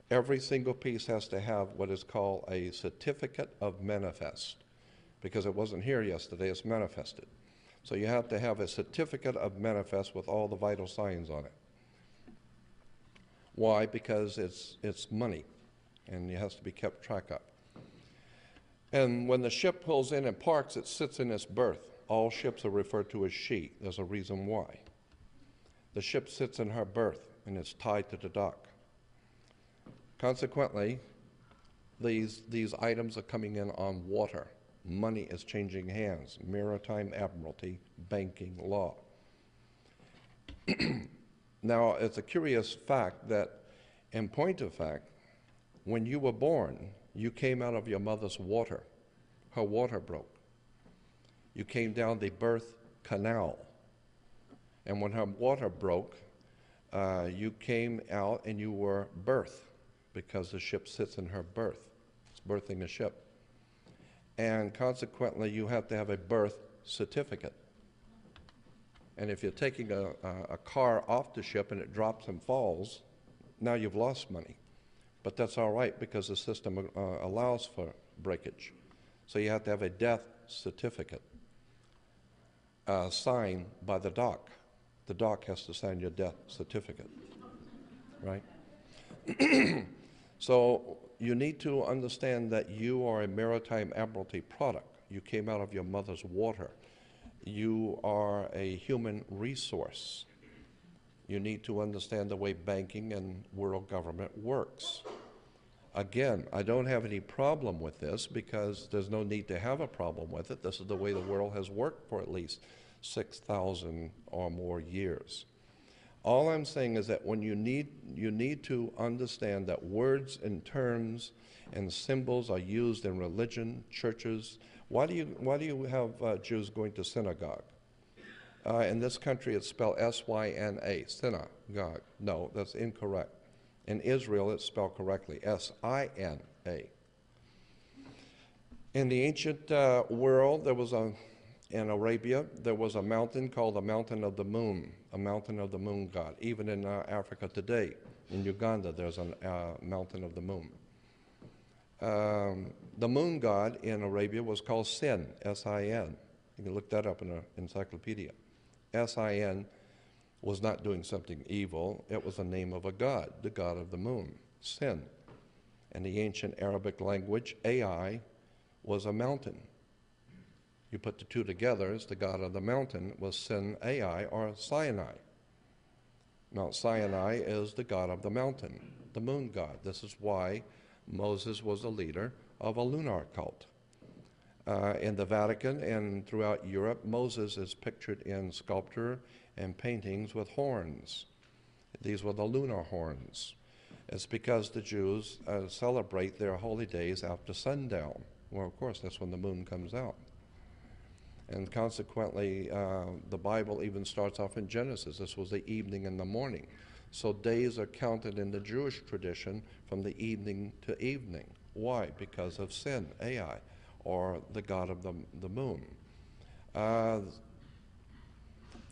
Every single piece has to have what is called a certificate of manifest, because it wasn't here yesterday, it's manifested. So you have to have a certificate of manifest with all the vital signs on it. Why? Because it's money, and it has to be kept track of. And when the ship pulls in and parks, it sits in its berth. All ships are referred to as she. There's a reason why. The ship sits in her berth, and it's tied to the dock. Consequently, these items are coming in on water. Money is changing hands. Maritime admiralty, banking, law. Now, it's a curious fact that, in point of fact, when you were born, you came out of your mother's water. Her water broke. You came down the birth canal. And when her water broke, you came out and you were birthed, because the ship sits in her berth. It's birthing the ship. And consequently, you have to have a birth certificate. And if you're taking a car off the ship and it drops and falls, now you've lost money. But that's all right, because the system allows for breakage. So you have to have a death certificate signed by the dock. The dock has to sign your death certificate, right? So you need to understand that you are a maritime admiralty product. You came out of your mother's water. You are a human resource. You need to understand the way banking and world government works. Again, I don't have any problem with this, because there's no need to have a problem with it. This is the way the world has worked for at least 6,000 or more years. All I'm saying is that when you need to understand that words and terms and symbols are used in religion, churches. Why do you have Jews going to synagogue? In this country, it's spelled S-Y-N-A, synagogue. No, that's incorrect. In Israel, it's spelled correctly, S-I-N-A. In the ancient world, in Arabia, there was a mountain called the Mountain of the Moon, a mountain of the moon god. Even in Africa today, in Uganda, there's a mountain of the moon. The moon god in Arabia was called Sin, S-I-N. You can look that up in an encyclopedia. S-I-N was not doing something evil. It was the name of a god, the god of the moon, Sin. In the ancient Arabic language, Ai was a mountain. You put the two together as the god of the mountain was Sin Ai, or Sinai. Mount Sinai is the god of the mountain, the moon god. This is why Moses was a leader of a lunar cult. In the Vatican and throughout Europe, Moses is pictured in sculpture and paintings with horns. These were the lunar horns. It's because the Jews celebrate their holy days after sundown. Well, of course, that's when the moon comes out. And consequently, the Bible even starts off in Genesis. This was the evening and the morning. So days are counted in the Jewish tradition from the evening to evening. Why? Because of Sin, Ai, or the god of the moon.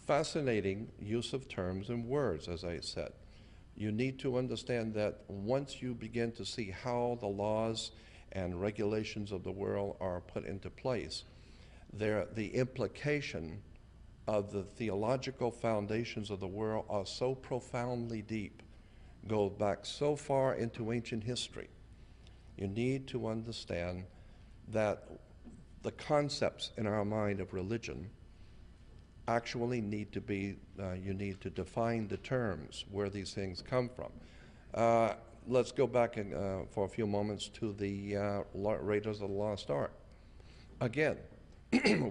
Fascinating use of terms and words, as I said. You need to understand that once you begin to see how the laws and regulations of the world are put into place, the implication of the theological foundations of the world are so profoundly deep, go back so far into ancient history. You need to understand that the concepts in our mind of religion actually need to be, you need to define the terms where these things come from. Let's go back for a few moments to the Raiders of the Lost Ark. Again,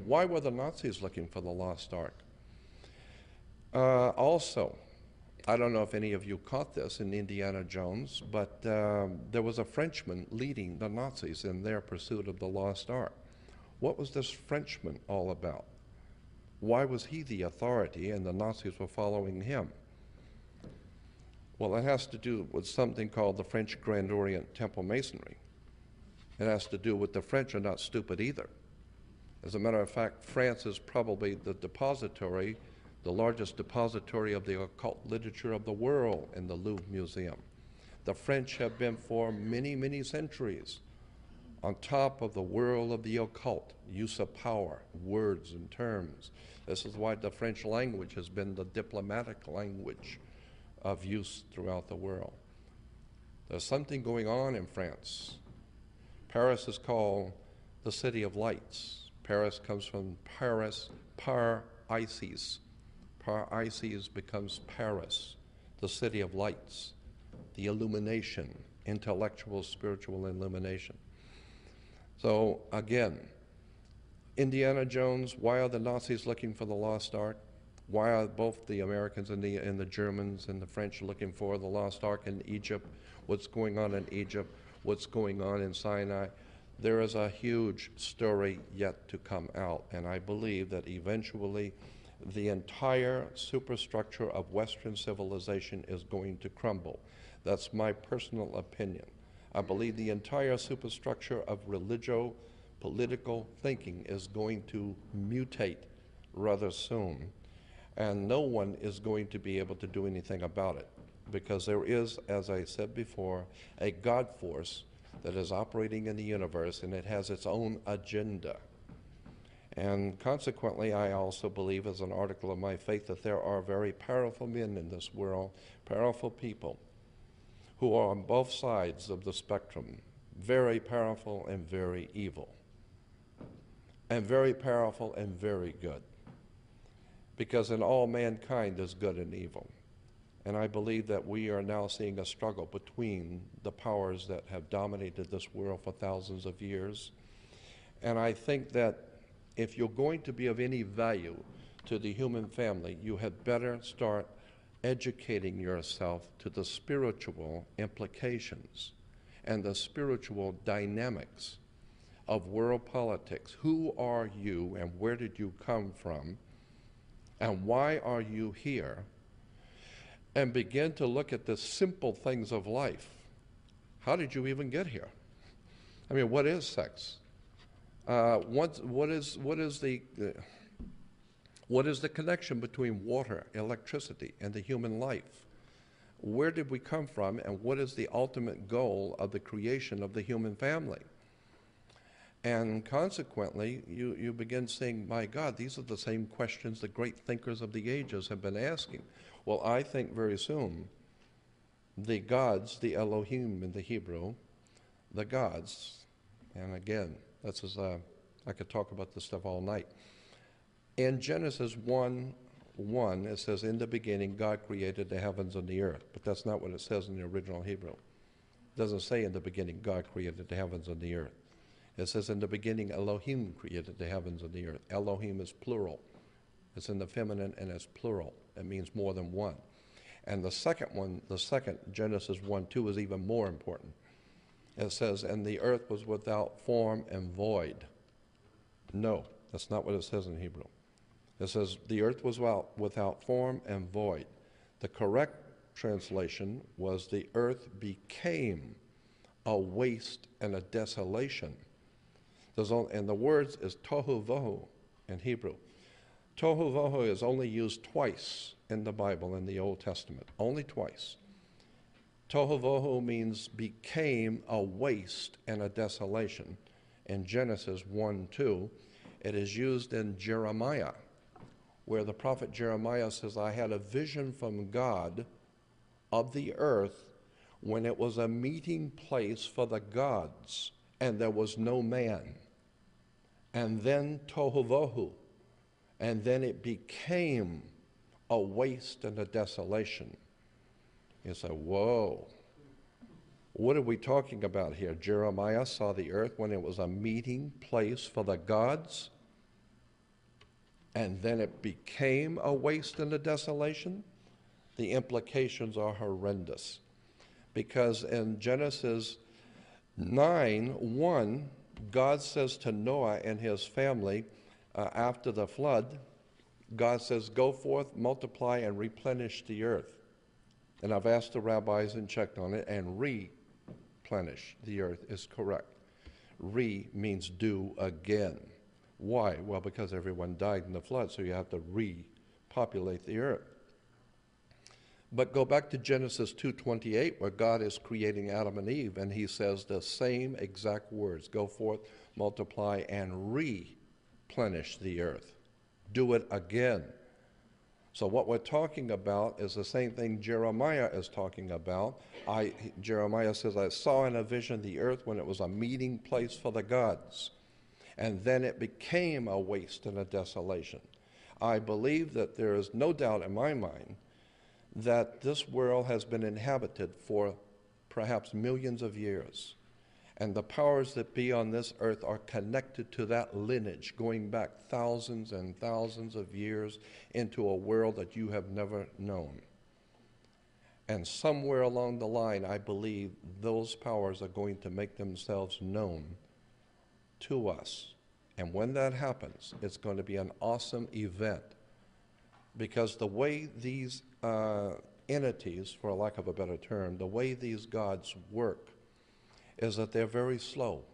why were the Nazis looking for the Lost Ark? Also, I don't know if any of you caught this in Indiana Jones, but there was a Frenchman leading the Nazis in their pursuit of the lost ark. What was this Frenchman all about? Why was he the authority and the Nazis were following him? Well, it has to do with something called the French Grand Orient Temple Masonry. It has to do with the French are not stupid either. As a matter of fact, France is probably the depository, the largest depository of the occult literature of the world in the Louvre Museum. The French have been for many, many centuries on top of the world of the occult, use of power, words and terms. This is why the French language has been the diplomatic language of use throughout the world. There's something going on in France. Paris is called the City of Lights. Paris comes from Paris, par Isis. Par Isis becomes Paris, the City of Lights, the illumination, intellectual, spiritual illumination. So again, Indiana Jones, why are the Nazis looking for the lost ark? Why are both the Americans and the Germans and the French looking for the lost ark in Egypt? What's going on in Egypt? What's going on in Sinai? There is a huge story yet to come out, and I believe that eventually the entire superstructure of Western civilization is going to crumble. That's my personal opinion. I believe the entire superstructure of religio-political thinking is going to mutate rather soon, and no one is going to be able to do anything about it, because there is, as I said before, a God force that is operating in the universe, and it has its own agenda. And consequently, I also believe, as an article of my faith, that there are very powerful men in this world, powerful people, who are on both sides of the spectrum, very powerful and very evil, and very powerful and very good, because in all mankind is good and evil. And I believe that we are now seeing a struggle between the powers that have dominated this world for thousands of years. And I think that if you're going to be of any value to the human family, you had better start educating yourself to the spiritual implications and the spiritual dynamics of world politics. Who are you and where did you come from and why are you here? And begin to look at the simple things of life. How did you even get here? I mean, what is sex? What is the connection between water, electricity, and the human life? Where did we come from, and what is the ultimate goal of the creation of the human family? And consequently, you begin saying, my God, these are the same questions the great thinkers of the ages have been asking. Well, I think very soon the gods, the Elohim in the Hebrew, the gods, and again, that's as I could talk about this stuff all night. In Genesis 1:1, it says, in the beginning, God created the heavens and the earth. But that's not what it says in the original Hebrew. It doesn't say in the beginning, God created the heavens and the earth. It says in the beginning, Elohim created the heavens and the earth. Elohim is plural. It's in the feminine and it's plural. It means more than one. And the second one, Genesis 1:2, is even more important. It says, and the earth was without form and void. No, that's not what it says in Hebrew. It says the earth was without form and void. The correct translation was the earth became a waste and a desolation. And the words is tohu vohu in Hebrew. Tohu vohu is only used twice in the Bible in the Old Testament, only twice. Tohu vohu means became a waste and a desolation. In Genesis 1:2, it is used in Jeremiah, where the prophet Jeremiah says, I had a vision from God of the earth when it was a meeting place for the gods, and there was no man. And then tohu vohu, and then it became a waste and a desolation. You say, whoa, what are we talking about here? Jeremiah saw the earth when it was a meeting place for the gods, and then it became a waste and a desolation? the implications are horrendous. Because in Genesis 9:1, God says to Noah and his family after the flood, God says, "Go forth, multiply, and replenish the earth." And I've asked the rabbis and checked on it, and replenish the earth is correct. Re means do again. Why? Well, because everyone died in the flood, so you have to repopulate the earth. But go back to Genesis 2:28, where God is creating Adam and Eve, and he says the same exact words: go forth, multiply, and replenish the earth. Do it again. So what we're talking about is the same thing Jeremiah is talking about. Jeremiah says, "I saw in a vision the earth when it was a meeting place for the gods, and then it became a waste and a desolation." I believe that there is no doubt in my mind that this world has been inhabited for perhaps millions of years, and the powers that be on this earth are connected to that lineage going back thousands and thousands of years into a world that you have never known. And somewhere along the line, I believe those powers are going to make themselves known to us. And when that happens, it's going to be an awesome event. Because the way these entities, for lack of a better term, the way these gods work is that they're very slow.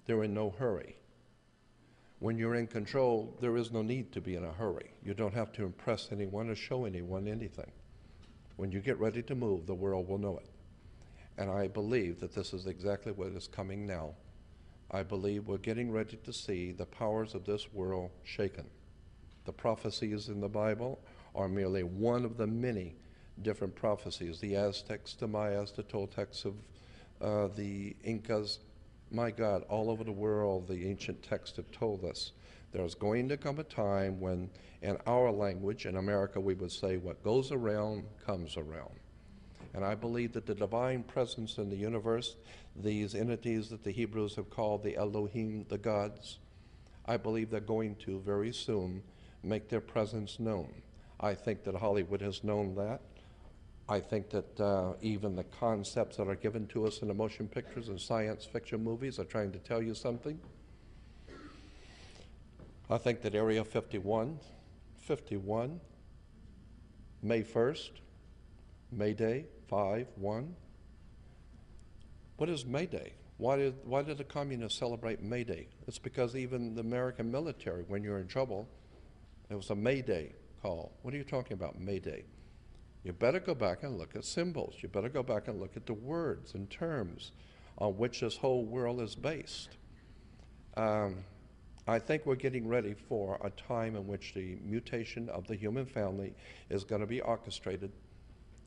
They're in no hurry. When you're in control, there is no need to be in a hurry. You don't have to impress anyone or show anyone anything. When you get ready to move, the world will know it. And I believe that this is exactly what is coming now. I believe we're getting ready to see the powers of this world shaken. The prophecies in the Bible are merely one of the many different prophecies. The Aztecs, the Mayas, the Toltecs of the Incas. My God, all over the world, the ancient texts have told us there's going to come a time when, in our language, in America, we would say, what goes around comes around. And I believe that the divine presence in the universe, these entities that the Hebrews have called the Elohim, the gods, I believe they're going to very soon make their presence known. I think that Hollywood has known that. I think that even the concepts that are given to us in the motion pictures and science fiction movies are trying to tell you something. I think that Area 51, May 1st, May Day, 5/1. What is May Day? Why did the communists celebrate May Day? It's because even the American military, when you're in trouble, there was a May Day call. What are you talking about, May Day? You better go back and look at symbols. You better go back and look at the words and terms on which this whole world is based. I think we're getting ready for a time in which the mutation of the human family is going to be orchestrated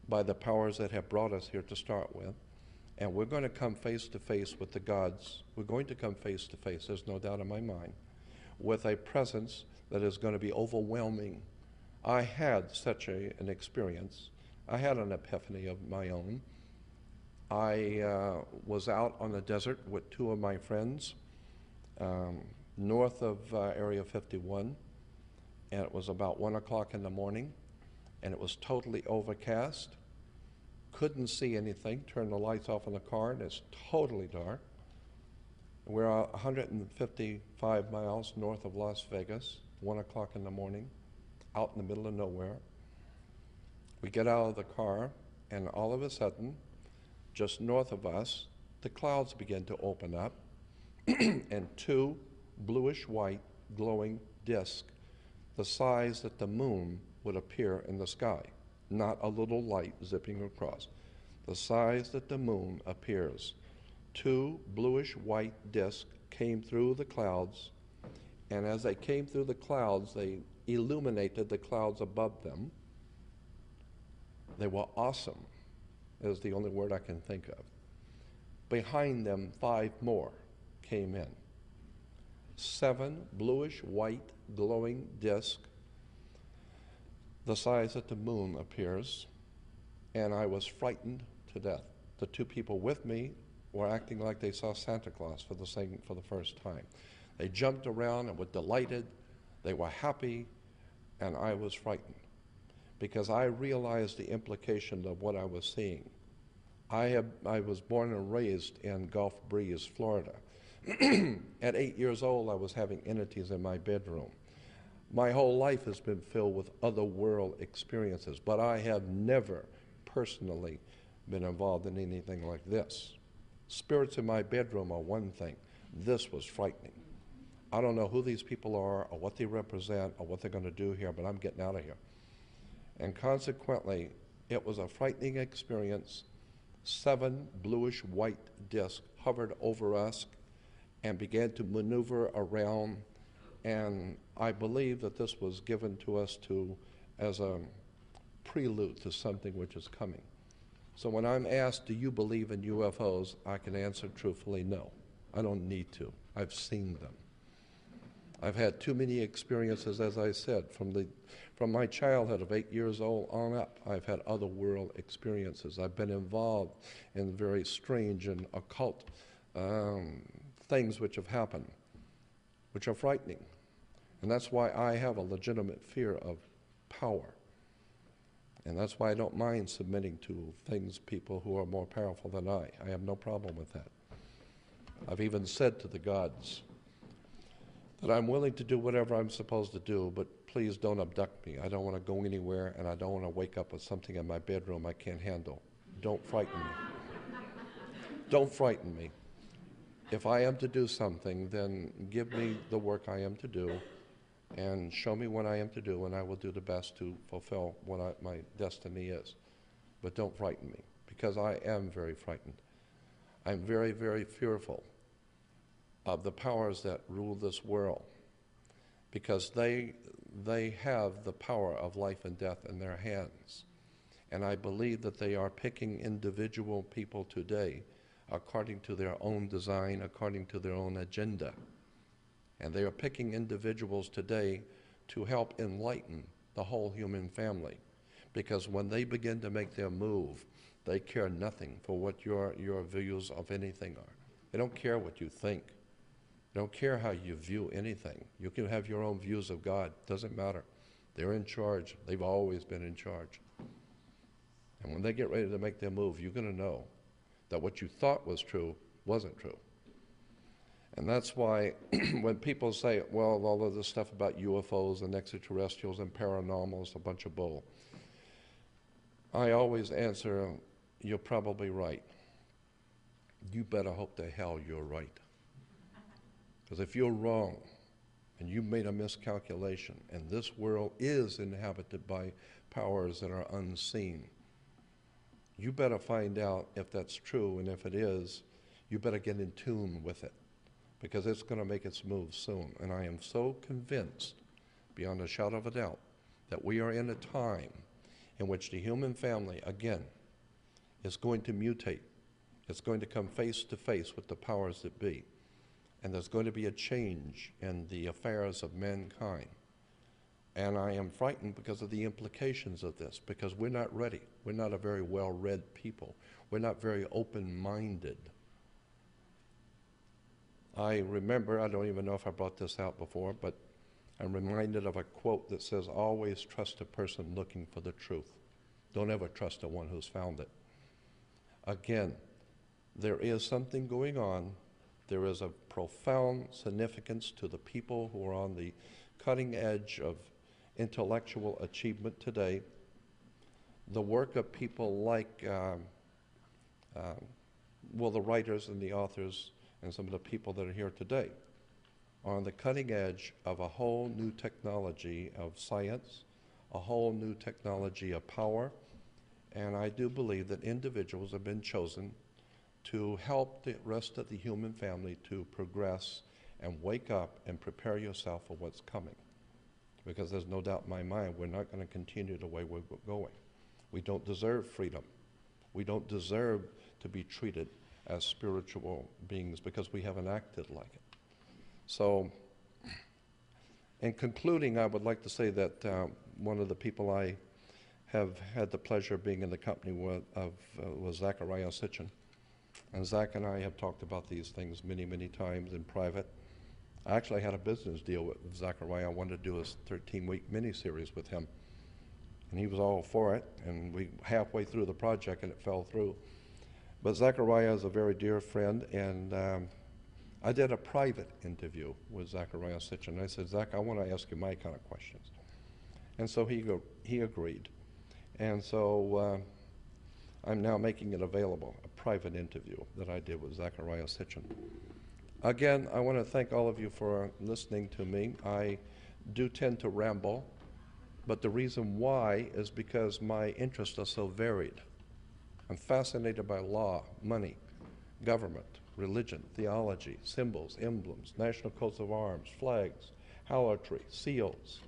by the powers that have brought us here to start with. And we're going to come face to face with the gods. We're going to come face to face, there's no doubt in my mind, with a presence that is going to be overwhelming. I had such an experience. I had an epiphany of my own. I was out on the desert with two of my friends north of Area 51, and it was about 1 o'clock in the morning, and it was totally overcast. Couldn't see anything. Turned the lights off in the car, and it's totally dark. We're 155 miles north of Las Vegas, 1 o'clock in the morning, out in the middle of nowhere. We get out of the car, and all of a sudden, just north of us, the clouds begin to open up, and two bluish-white glowing discs, the size that the moon would appear in the sky, not a little light zipping across, the size that the moon appears. Two bluish-white discs came through the clouds, and as they came through the clouds, they illuminated the clouds above them. They were awesome, is the only word I can think of. Behind them, 5 more came in. 7 bluish-white glowing discs, the size that the moon appears, and I was frightened to death. The 2 people with me were acting like they saw Santa Claus for the first time. They jumped around and were delighted. They were happy, and I was frightened. because I realized the implication of what I was seeing. I was born and raised in Gulf Breeze, Florida. At 8 years old, I was having entities in my bedroom. My whole life has been filled with other world experiences, but I have never personally been involved in anything like this. Spirits in my bedroom are one thing. This was frightening. I don't know who these people are or what they represent or what they're going to do here, but I'm getting out of here. And consequently, it was a frightening experience. 7 bluish-white discs hovered over us and began to maneuver around, and I believe that this was given to us as a prelude to something which is coming. So when I'm asked, do you believe in UFOs, I can answer truthfully, no. I don't need to. I've seen them. I've had too many experiences, as I said, from my childhood of 8 years old on up. I've had other world experiences. I've been involved in very strange and occult things which have happened, which are frightening. And that's why I have a legitimate fear of power. And that's why I don't mind submitting to people who are more powerful than I. I have no problem with that. I've even said to the gods that I'm willing to do whatever I'm supposed to do, but please don't abduct me. I don't want to go anywhere, and I don't want to wake up with something in my bedroom I can't handle. Don't frighten me. Don't frighten me. If I am to do something, then give me the work I am to do and show me what I am to do, and I will do the best to fulfill what my destiny is. But don't frighten me, because I am very frightened. I'm very, very fearful of the powers that rule this world, because they have the power of life and death in their hands. And I believe that they are picking individual people today according to their own design, according to their own agenda. And they are picking individuals today to help enlighten the whole human family. Because when they begin to make their move, they care nothing for what your views of anything are. They don't care what you think. They don't care how you view anything. You can have your own views of God. It doesn't matter. They're in charge. They've always been in charge. And when they get ready to make their move, you're going to know that what you thought was true wasn't true. And that's why when people say, well, all of this stuff about UFOs and extraterrestrials and paranormal is a bunch of bull, I always answer, you're probably right. You better hope to hell you're right. Because if you're wrong and you made a miscalculation and this world is inhabited by powers that are unseen, you better find out if that's true, and if it is, you better get in tune with it, because it's going to make its move soon. And I am so convinced, beyond a shadow of a doubt, that we are in a time in which the human family, again, is going to mutate. It's going to come face to face with the powers that be. And there's going to be a change in the affairs of mankind. And I am frightened because of the implications of this, because we're not ready. We're not a very well-read people. We're not very open-minded. I remember, I don't even know if I brought this out before, but I'm reminded of a quote that says, always trust a person looking for the truth. Don't ever trust the one who's found it. Again, there is something going on. There is a profound significance to the people who are on the cutting edge of intellectual achievement today. The work of people like, the writers and the authors and some of the people that are here today are on the cutting edge of a whole new technology of science, a whole new technology of power, and I do believe that individuals have been chosen to help the rest of the human family to progress and wake up and prepare yourself for what's coming. Because there's no doubt in my mind we're not going to continue the way we're going. We don't deserve freedom. We don't deserve to be treated as spiritual beings because we haven't acted like it. So, in concluding, I would like to say that one of the people I have had the pleasure of being in the company was Zachariah Sitchin. And Zach and I have talked about these things many, many times in private. I actually had a business deal with Zachariah. I wanted to do a 13-week miniseries with him. and he was all for it, and we halfway through the project and it fell through. But Zachariah is a very dear friend, and I did a private interview with Zachariah Sitchin. I said, Zach, I want to ask you my kind of questions. And so he agreed. And so I'm now making it available, a private interview that I did with Zachariah Sitchin. Again, I want to thank all of you for listening to me. I do tend to ramble, but the reason why is because my interests are so varied. I'm fascinated by law, money, government, religion, theology, symbols, emblems, national coats of arms, flags, harlotry, seals.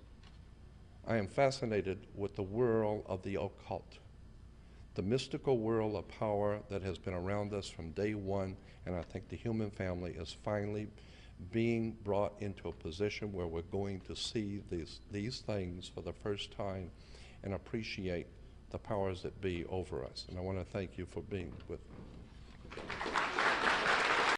I am fascinated with the world of the occult, the mystical world of power that has been around us from day one, and I think the human family is finally being brought into a position where we're going to see these things for the first time and appreciate the powers that be over us. And I want to thank you for being with me.